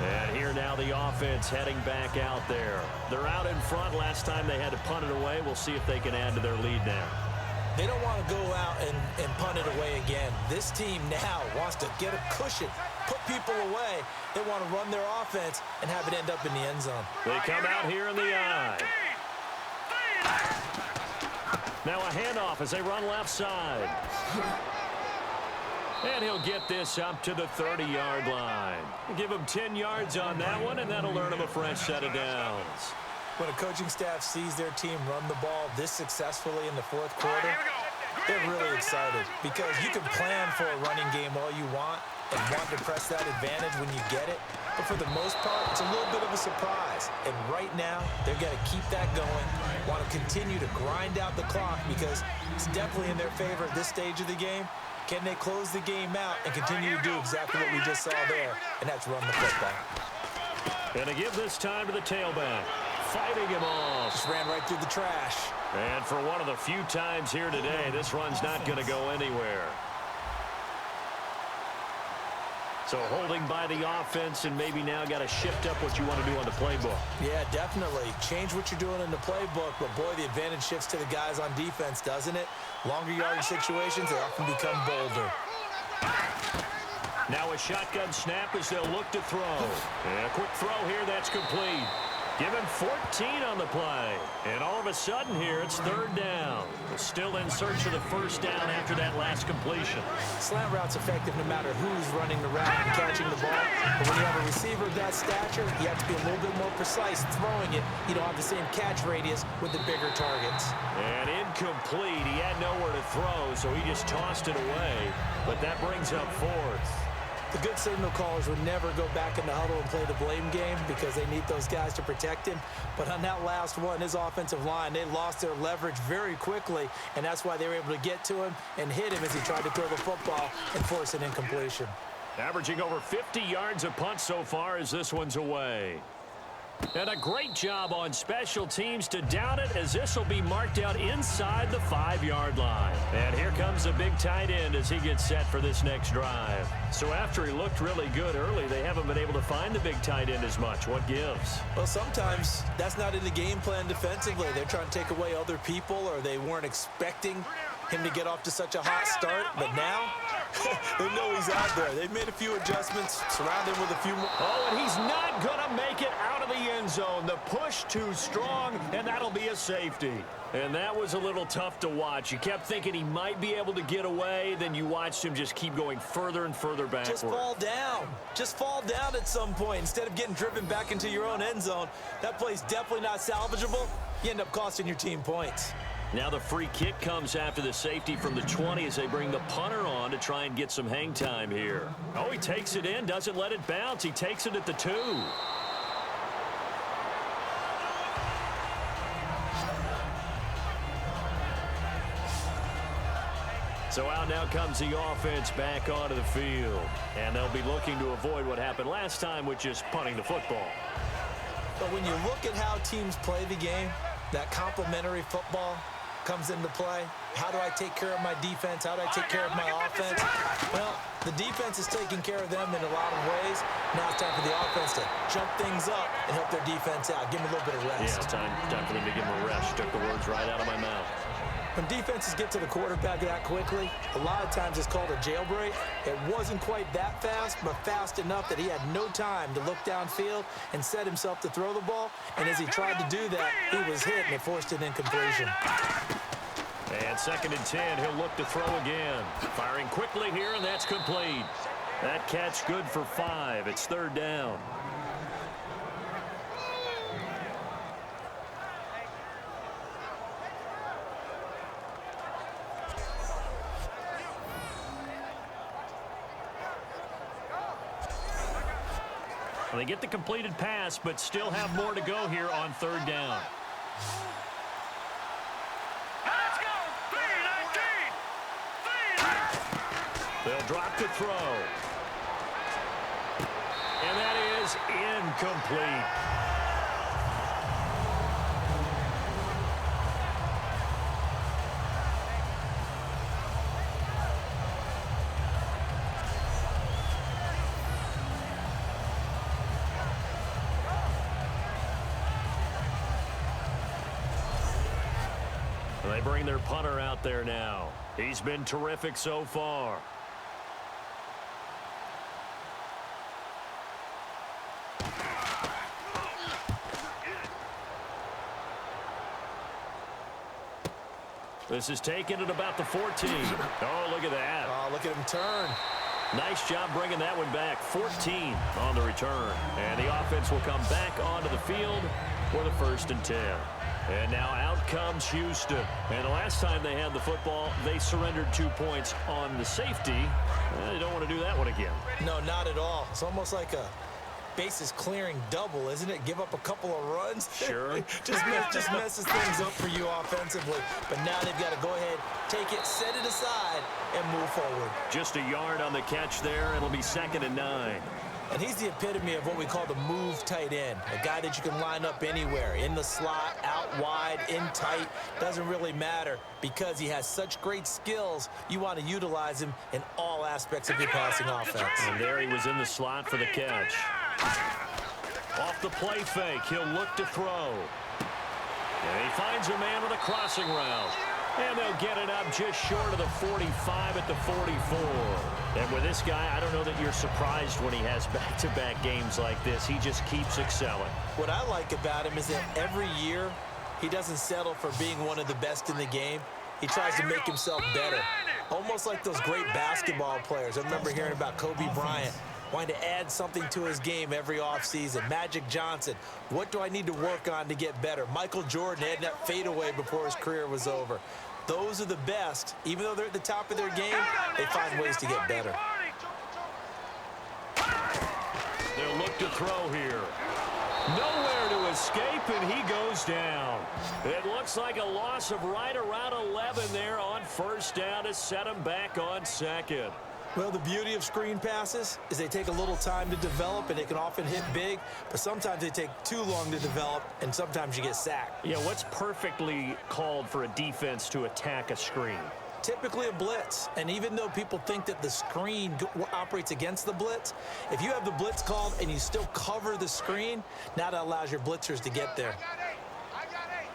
Speaker 1: And here now the offense heading back out there. They're out in front. Last time they had to punt it away. We'll see if they can add to their lead now.
Speaker 2: They don't want to go out and punt it away again. This team now wants to get a cushion, put people away. They want to run their offense and have it end up in the end zone.
Speaker 1: They come out here in the eye. Now a handoff as they run left side. And he'll get this up to the 30-yard line. Give him 10 yards on that one, and that'll earn him a fresh set of downs.
Speaker 2: When a coaching staff sees their team run the ball this successfully in the 4th quarter, they're really excited because you can plan for a running game all you want and want to press that advantage when you get it. But for the most part, it's a little bit of a surprise. And right now, they're going to keep that going, want to continue to grind out the clock because it's definitely in their favor at this stage of the game. Can they close the game out and continue to do exactly what we just saw there, and that's run the football.
Speaker 1: And to give this time to the tailback. Fighting him off.
Speaker 2: Just ran right through the trash.
Speaker 1: And for one of the few times here today, this run's not going to go anywhere. So holding by the offense and maybe now got to shift up what you want to do on the playbook.
Speaker 2: Yeah, definitely. Change what you're doing in the playbook, but boy, the advantage shifts to the guys on defense, doesn't it? Longer yardage situations, they often become bolder.
Speaker 1: Now a shotgun snap as they'll look to throw. And a quick throw here, that's complete. Give him 14 on the play. And all of a sudden here, it's 3rd down. Still in search of the 1st down after that last completion.
Speaker 2: Slant route's effective no matter who's running the route and catching the ball. But when you have a receiver of that stature, you have to be a little bit more precise throwing it. You don't have the same catch radius with the bigger targets.
Speaker 1: And incomplete. He had nowhere to throw, so he just tossed it away. But that brings up 4th.
Speaker 2: The good signal callers would never go back in the huddle and play the blame game because they need those guys to protect him. But on that last one, his offensive line, they lost their leverage very quickly, and that's why they were able to get to him and hit him as he tried to throw the football and force an incompletion.
Speaker 1: Averaging over 50 yards a punt so far as this one's away. And a great job on special teams to down it, as this will be marked out inside the 5-yard line. And here comes the big tight end as he gets set for this next drive. So after he looked really good early, they haven't been able to find the big tight end as much. What gives?
Speaker 2: Well, sometimes that's not in the game plan defensively. They're trying to take away other people, or they weren't expecting him to get off to such a hot start. But now, they know he's out there. They've made a few adjustments, surround him with a few more.
Speaker 1: Oh, and he's not going to make it out of the end zone. The push too strong, and that'll be a safety. And that was a little tough to watch. You kept thinking he might be able to get away, then you watched him just keep going further and further backward.
Speaker 2: Just fall down. Just fall down at some point. Instead of getting driven back into your own end zone, that play's definitely not salvageable. You end up costing your team points.
Speaker 1: Now the free kick comes after the safety from the 20 as they bring the punter on to try and get some hang time here. Oh, he takes it in, doesn't let it bounce. He takes it at the 2. So out now comes the offense back onto the field. And they'll be looking to avoid what happened last time, which is punting the football.
Speaker 2: But when you look at how teams play the game, that complementary football comes into play. How do I take care of my defense? How do I take care of my offense? Well, the defense is taking care of them in a lot of ways. Now it's time for the offense to jump things up and help their defense out. Give them a little bit of rest.
Speaker 1: Yeah, time for them to give them a rest. Took the words right out of my mouth.
Speaker 2: When defenses get to the quarterback that quickly, a lot of times it's called a jailbreak. It wasn't quite that fast, but fast enough that he had no time to look downfield and set himself to throw the ball. And as he tried to do that, he was hit and it forced an incompletion.
Speaker 1: And 2nd and 10, he'll look to throw again. Firing quickly here, and that's complete. That catch good for 5. It's 3rd down. They get the completed pass, but still have more to go here on 3rd down.
Speaker 3: Let's go! 3-19!
Speaker 1: They'll drop to throw. And that is incomplete. They bring their punter out there now. He's been terrific so far. This is taken at about the 14. Oh, look at that.
Speaker 2: Oh, look at him turn.
Speaker 1: Nice job bringing that one back. 14 on the return. And the offense will come back onto the field for the 1st and 10. And now out comes Houston. And the last time they had the football, they surrendered 2 points on the safety. They don't want to do that one again.
Speaker 2: No, not at all. It's almost like a bases clearing double, isn't it? Give up a couple of runs.
Speaker 1: Sure.
Speaker 2: just messes things up for you offensively. But now they've got to go ahead, take it, set it aside, and move forward.
Speaker 1: Just a yard on the catch there. It'll be 2nd and 9.
Speaker 2: And he's the epitome of what we call the move tight end, a guy that you can line up anywhere, in the slot, out wide, in tight, doesn't really matter because he has such great skills. You want to utilize him in all aspects of your passing offense.
Speaker 1: And there he was in the slot for the catch. Off the play fake, he'll look to throw. And he finds a man with a crossing route. And they'll get it up just short of the 45 at the 44. And with this guy, I don't know that you're surprised when he has back-to-back games like this. He just keeps excelling.
Speaker 2: What I like about him is that every year he doesn't settle for being one of the best in the game. He tries to make himself better. Almost like those great basketball players. I remember hearing about Kobe Bryant wanting to add something to his game every offseason. Magic Johnson, what do I need to work on to get better? Michael Jordan had that fadeaway before his career was over. Those are the best. Even though they're at the top of their game, they find ways to get better.
Speaker 1: look to throw here. Nowhere to escape, and he goes down. It looks like a loss of right around 11 there on first down to set him back on second.
Speaker 2: Well, the beauty of screen passes is they take a little time to develop, and they can often hit big, but sometimes they take too long to develop, and sometimes you get sacked.
Speaker 1: Yeah, what's perfectly called for a defense to attack a screen?
Speaker 2: Typically a blitz, and even though people think that the screen operates against the blitz, if you have the blitz called and you still cover the screen, now that allows your blitzers to get there.
Speaker 3: I got eight.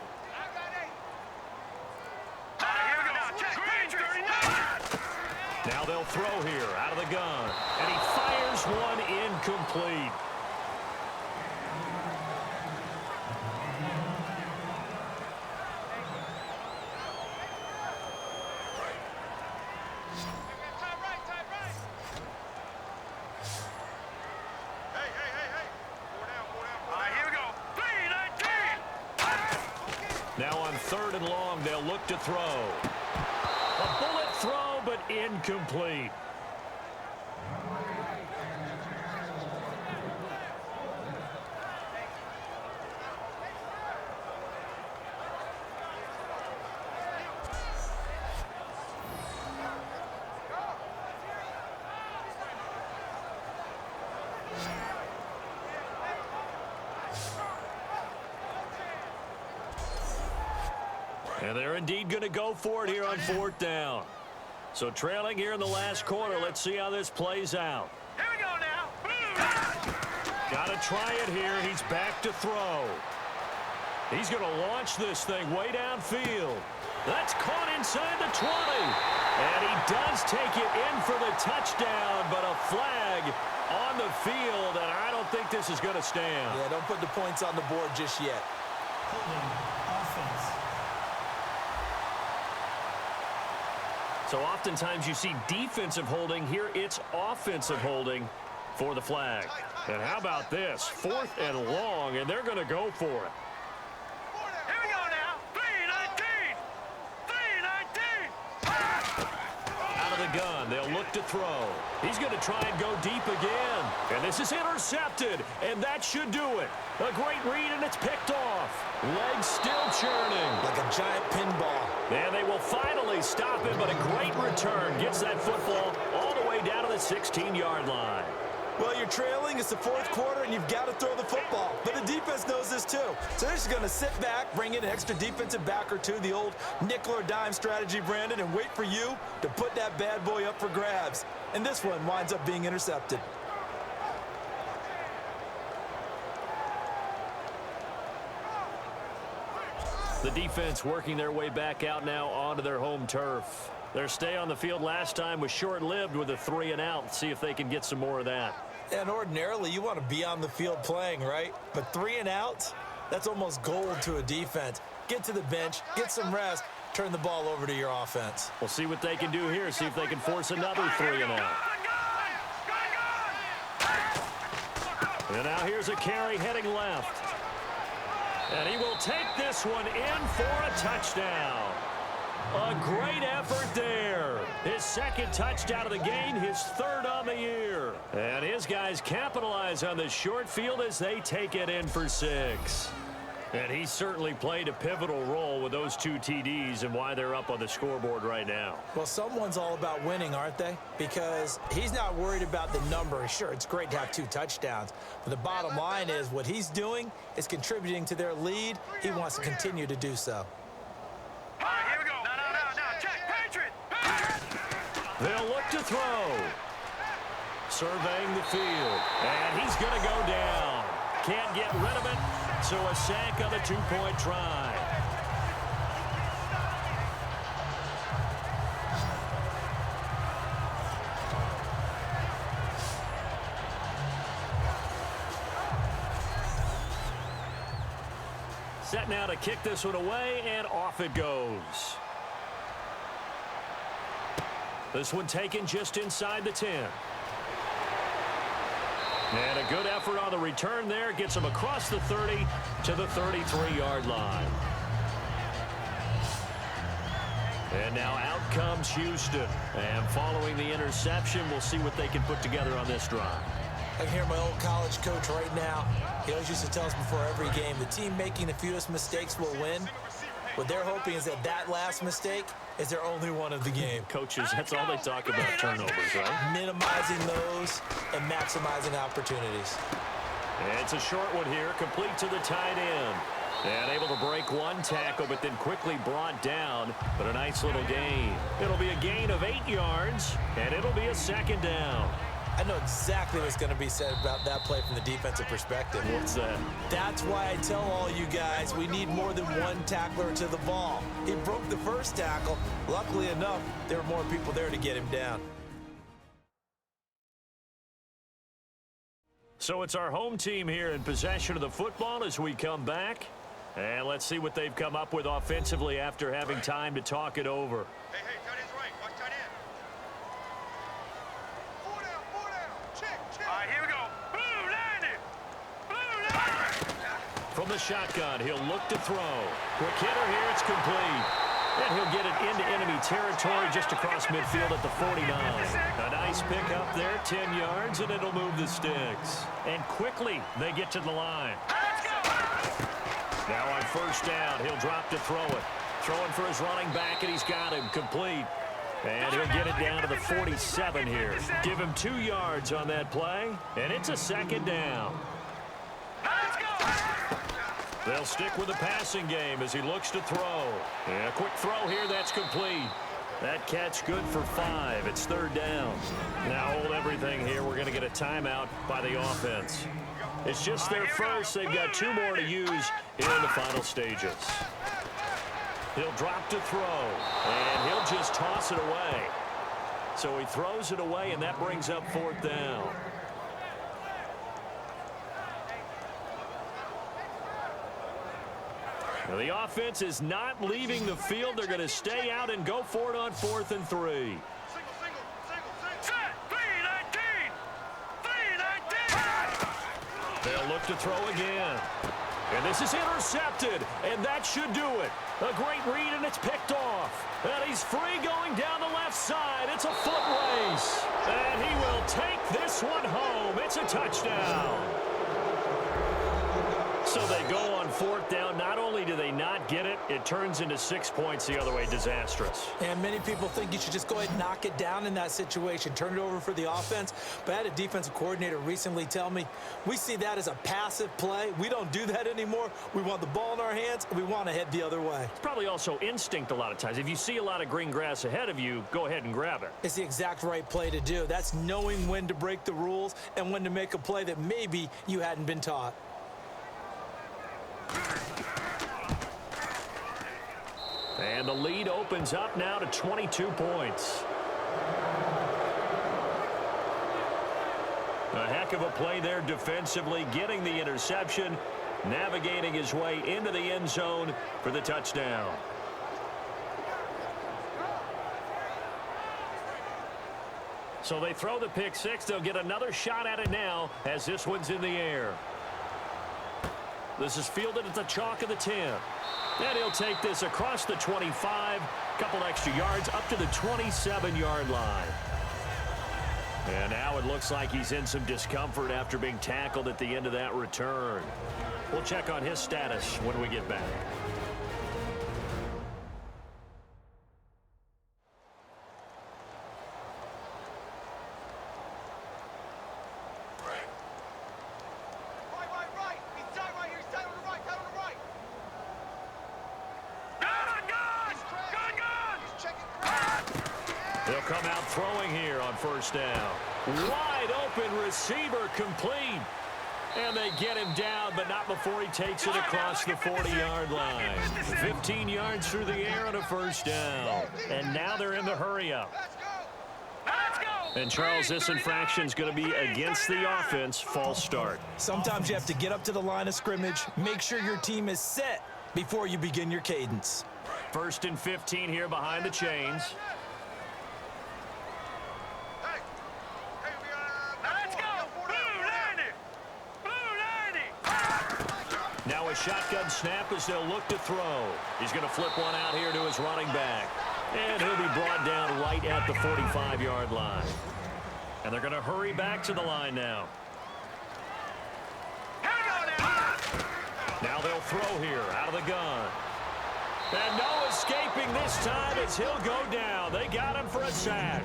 Speaker 1: Now they'll throw here out of the gun, and he fires one incomplete. Now on 3rd and long, they'll look to throw. A bullet throw, but incomplete. And they're indeed going to go for it here on 4th down. So trailing here in the last quarter, let's see how this plays out.
Speaker 3: Here we go now.
Speaker 1: Got to try it here. He's back to throw. He's going to launch this thing way downfield. That's caught inside the 20. And he does take it in for the touchdown, but a flag on the field, and I don't think this is going to stand.
Speaker 2: Yeah, don't put the points on the board just yet.
Speaker 5: Holding offense.
Speaker 1: So oftentimes you see defensive holding. Here it's offensive holding for the flag. And how about this? 4th and long, and they're going to go for it.
Speaker 3: Here we go now. 3-19. 3-19.
Speaker 1: Out of the gun, they'll look to throw. He's going to try and go deep again. And this is intercepted, and that should do it. A great read, and it's picked off. Legs still churning.
Speaker 2: Like a giant pinball.
Speaker 1: And they will finally stop it, but a great return gets that football all the way down to the 16-yard line.
Speaker 2: Well, you're trailing. It's the 4th quarter, and you've got to throw the football. But the defense knows this, too. So they're just going to sit back, bring in an extra defensive back or two, the old nickel or dime strategy, Brandon, and wait for you to put that bad boy up for grabs. And this one winds up being intercepted.
Speaker 1: The defense working their way back out now onto their home turf. Their stay on the field last time was short-lived with a 3-and-out. See if they can get some more of that.
Speaker 2: And ordinarily, you want to be on the field playing, right? But 3-and-outs, that's almost gold to a defense. Get to the bench, get some rest, turn the ball over to your offense.
Speaker 1: We'll see what they can do here. See if they can force another 3-and-out. And now here's a carry heading left. And he will take this one in for a touchdown. A great effort there. His 2nd touchdown of the game, his 3rd on the year. And his guys capitalize on the short field as they take it in for 6. And he certainly played a pivotal role with those 2 TDs and why they're up on the scoreboard right now.
Speaker 2: Well, someone's all about winning, aren't they? Because he's not worried about the number. Sure, it's great to have 2 touchdowns. But the bottom line is what he's doing is contributing to their lead. He wants to continue to do so.
Speaker 3: All right, here we go. No. Check. Patriot.
Speaker 1: They'll look to throw. Surveying the field. And he's going to go down. Can't get rid of it. So a sack on the 2-point try. Set now to kick this one away, and off it goes. This one taken just inside the 10. And a good effort on the return there. Gets him across the 30 to the 33-yard line. And now out comes Houston. And following the interception, we'll see what they can put together on this drive.
Speaker 2: I can hear my old college coach right now. He always used to tell us before every game, the team making the fewest mistakes will win. What they're hoping is that last mistake is their only one of the game.
Speaker 1: Coaches, that's all they talk about, turnovers, right?
Speaker 2: Minimizing those and maximizing opportunities.
Speaker 1: And it's a short one here, complete to the tight end. And able to break one tackle, but then quickly brought down. But a nice little gain. It'll be a gain of 8 yards, and it'll be a second down.
Speaker 2: I know exactly what's going to be said about that play from the defensive perspective.
Speaker 1: What's that?
Speaker 2: That's why I tell all you guys we need more than one tackler to the ball. He broke the first tackle. Luckily enough, there were more people there to get him down.
Speaker 1: So it's our home team here in possession of the football as we come back. And let's see what they've come up with offensively after having time to talk it over.
Speaker 3: Hey, tight end's right. Watch tight end. 4 down. Check. All right, here we go. Blue, line it.
Speaker 1: From the shotgun, he'll look to throw. Quick hitter here, it's complete. And he'll get it into enemy territory just across midfield at the 49. A nice pick up there, 10 yards, and it'll move the sticks. And quickly, they get to the line. Now on first down, he'll drop to throw it. Throwing for his running back, and he's got him complete. And he'll get it down to the 47 here. Give him 2 yards on that play, and it's a second down. They'll stick with the passing game as he looks to throw. And a quick throw here, that's complete. That catch good for 5. It's third down. Now hold everything here. We're going to get a timeout by the offense. It's just their first. They've got 2 more to use here in the final stages. He'll drop to throw, and he'll just toss it away. So he throws it away, and that brings up 4th down. Now the offense is not leaving the field. They're going to stay out and go for it on 4th and 3.
Speaker 3: Single. Set. 3-19.
Speaker 1: They'll look to throw again. And this is intercepted, and that should do it. A great read, and it's picked off. And he's free going down the left side. It's a foot race. And he will take this one home. It's a touchdown. So they go on 4th down. Not only do they not get it, it turns into 6 points the other way. Disastrous.
Speaker 2: And many people think you should just go ahead and knock it down in that situation. Turn it over for the offense. But I had a defensive coordinator recently tell me, we see that as a passive play. We don't do that anymore. We want the ball in our hands, and we want to head the other way.
Speaker 1: It's probably also instinct a lot of times. If you see a lot of green grass ahead of you, go ahead and grab it.
Speaker 2: It's the exact right play to do. That's knowing when to break the rules and when to make a play that maybe you hadn't been taught.
Speaker 1: And the lead opens up now to 22 points. A heck of a play there defensively, getting the interception, navigating his way into the end zone for the touchdown. So they throw the pick six. They'll get another shot at it now as this one's in the air. This is fielded at the chalk of the 10. And he'll take this across the 25, couple extra yards up to the 27-yard line. And now it looks like he's in some discomfort after being tackled at the end of that return. We'll check on his status when we get back.
Speaker 3: Right. He's tight right here. He's tight on the right. He's checking crowd.
Speaker 1: They'll come out throwing here on first down. Wide open receiver complete. And they get him down, but not before he takes it across the 40-yard line. 15 yards through the air on a first down. And now they're in the hurry-up. And Charles, this infraction is going to be against the offense. False start.
Speaker 2: Sometimes you have to get up to the line of scrimmage, make sure your team is set before you begin your cadence.
Speaker 1: 1st and 15 here behind the chains. Now a shotgun snap as they'll look to throw. He's going to flip one out here to his running back. And he'll be brought down right at the 45-yard line. And they're going to hurry back to the line now. Now they'll throw here out of the gun. And no escaping this time as he'll go down. They got him for a sack.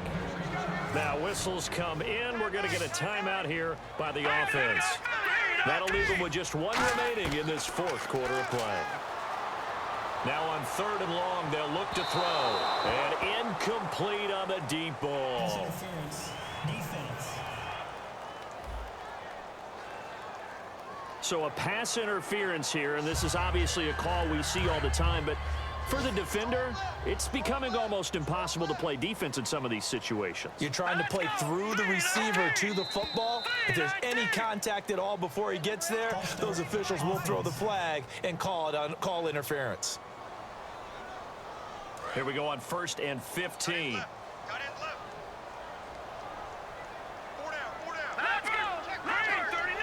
Speaker 1: Now whistles come in. We're going to get a timeout here by the offense. That'll leave them with just one remaining in this fourth quarter of play. Now on 3rd and long, they'll look to throw. And incomplete on the deep ball.
Speaker 5: Interference. Defense.
Speaker 1: So a pass interference here, and this is obviously a call we see all the time, but for the defender, it's becoming almost impossible to play defense in some of these situations.
Speaker 2: You're trying to play through the receiver to the football. If there's any contact at all before he gets there, those officials will throw the flag and call interference.
Speaker 1: Here we go on 1st and 15.
Speaker 3: Got it left. 4 down, 4 down. Let's go. Green 39.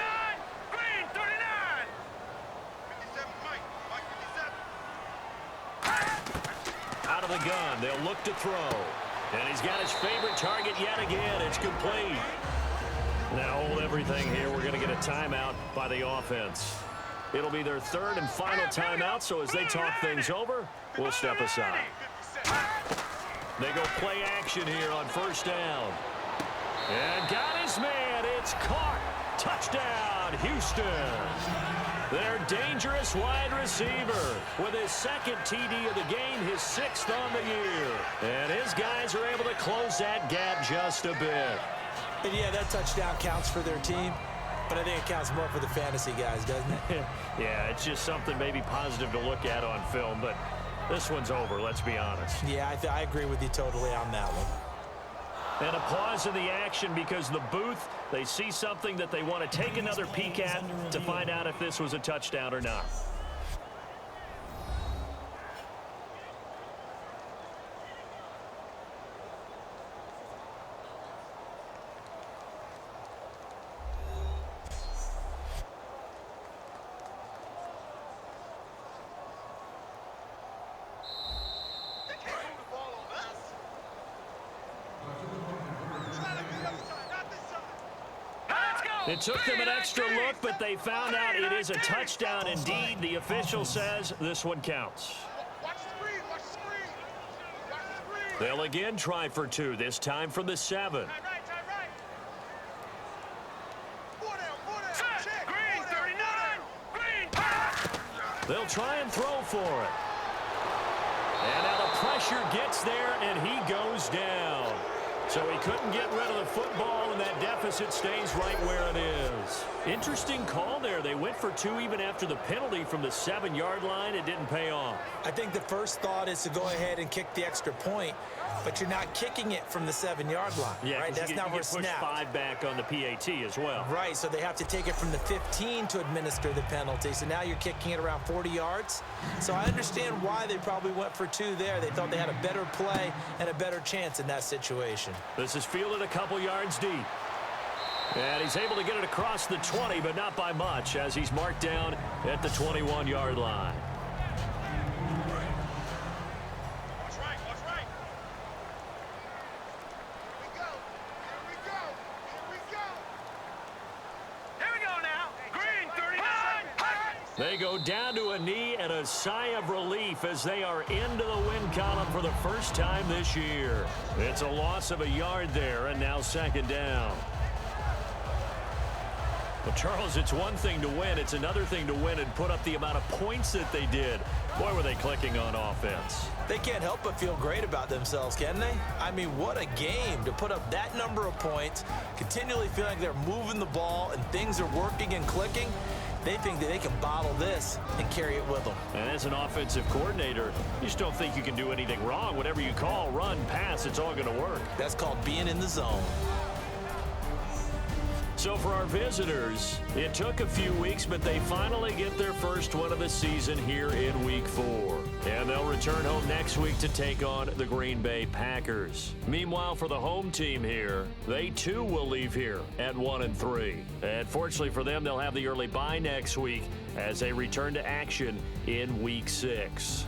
Speaker 3: Green 39. 57, Mike. Mike 57.
Speaker 1: Out of the gun, they'll look to throw. And he's got his favorite target yet again. It's complete. Now hold everything here. We're going to get a timeout by the offense. It'll be their 3rd and final timeout, so as they talk things over, we'll step aside. They go play action here on 1st down. And got his man. It's caught. Touchdown, Houston. Their dangerous wide receiver with his 2nd TD of the game, his 6th on the year. And his guys are able to close that gap just a bit.
Speaker 2: And yeah, that touchdown counts for their team, but I think it counts more for the fantasy guys, doesn't it?
Speaker 1: Yeah, it's just something maybe positive to look at on film, but this one's over, let's be honest.
Speaker 2: Yeah, I agree with you totally on that one.
Speaker 1: And a pause in the action because the booth, they see something that they want to take another peek at to find out if this was a touchdown or not. It took them an extra look, but they found out it is a touchdown indeed. The official says this one counts.
Speaker 3: Watch the screen. Watch the screen. Watch the screen.
Speaker 1: They'll again try for 2, this time from the 7.
Speaker 3: Right. 4 down. Check. Green 39. Green.
Speaker 1: They'll try and throw for it. And now the pressure gets there, and he goes down. So he couldn't get rid of the football, and that deficit stays right where it is. Interesting call there. They went for 2 even after the penalty from the 7-yard line. It didn't pay off.
Speaker 2: I think the first thought is to go ahead and kick the extra point, but you're not kicking it from the 7-yard line,
Speaker 1: Yeah,
Speaker 2: right? That's not where
Speaker 1: push
Speaker 2: snap.
Speaker 1: 5 back on the PAT as well.
Speaker 2: Right, so they have to take it from the 15 to administer the penalty. So now you're kicking it around 40 yards. So I understand why they probably went for 2 there. They thought they had a better play and a better chance in that situation.
Speaker 1: This is fielded a couple yards deep. And he's able to get it across the 20, but not by much, as he's marked down at the 21-yard line.
Speaker 3: Watch right. Here we go now. Green 39.
Speaker 1: They go down to a knee and a sigh of relief as they are into the win column for the first time this year. It's a loss of a yard there, and now 2nd down. Well, Charles, it's one thing to win. It's another thing to win and put up the amount of points that they did. Boy, were they clicking on offense.
Speaker 2: They can't help but feel great about themselves, can they? I mean, what a game to put up that number of points, continually feeling like they're moving the ball and things are working and clicking. They think that they can bottle this and carry it with them.
Speaker 1: And as an offensive coordinator, you just don't think you can do anything wrong. Whatever you call, run, pass, it's all going to work.
Speaker 2: That's called being in the zone.
Speaker 1: So for our visitors, it took a few weeks, but they finally get their first one of the season here in Week 4. And they'll return home next week to take on the Green Bay Packers. Meanwhile, for the home team here, they too will leave here at 1-3. And fortunately for them, they'll have the early bye next week as they return to action in Week 6.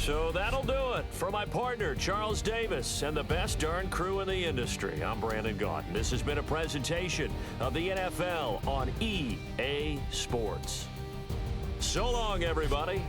Speaker 1: So that'll do it. For my partner, Charles Davis, and the best darn crew in the industry, I'm Brandon Gaudin. This has been a presentation of the NFL on EA Sports. So long, everybody.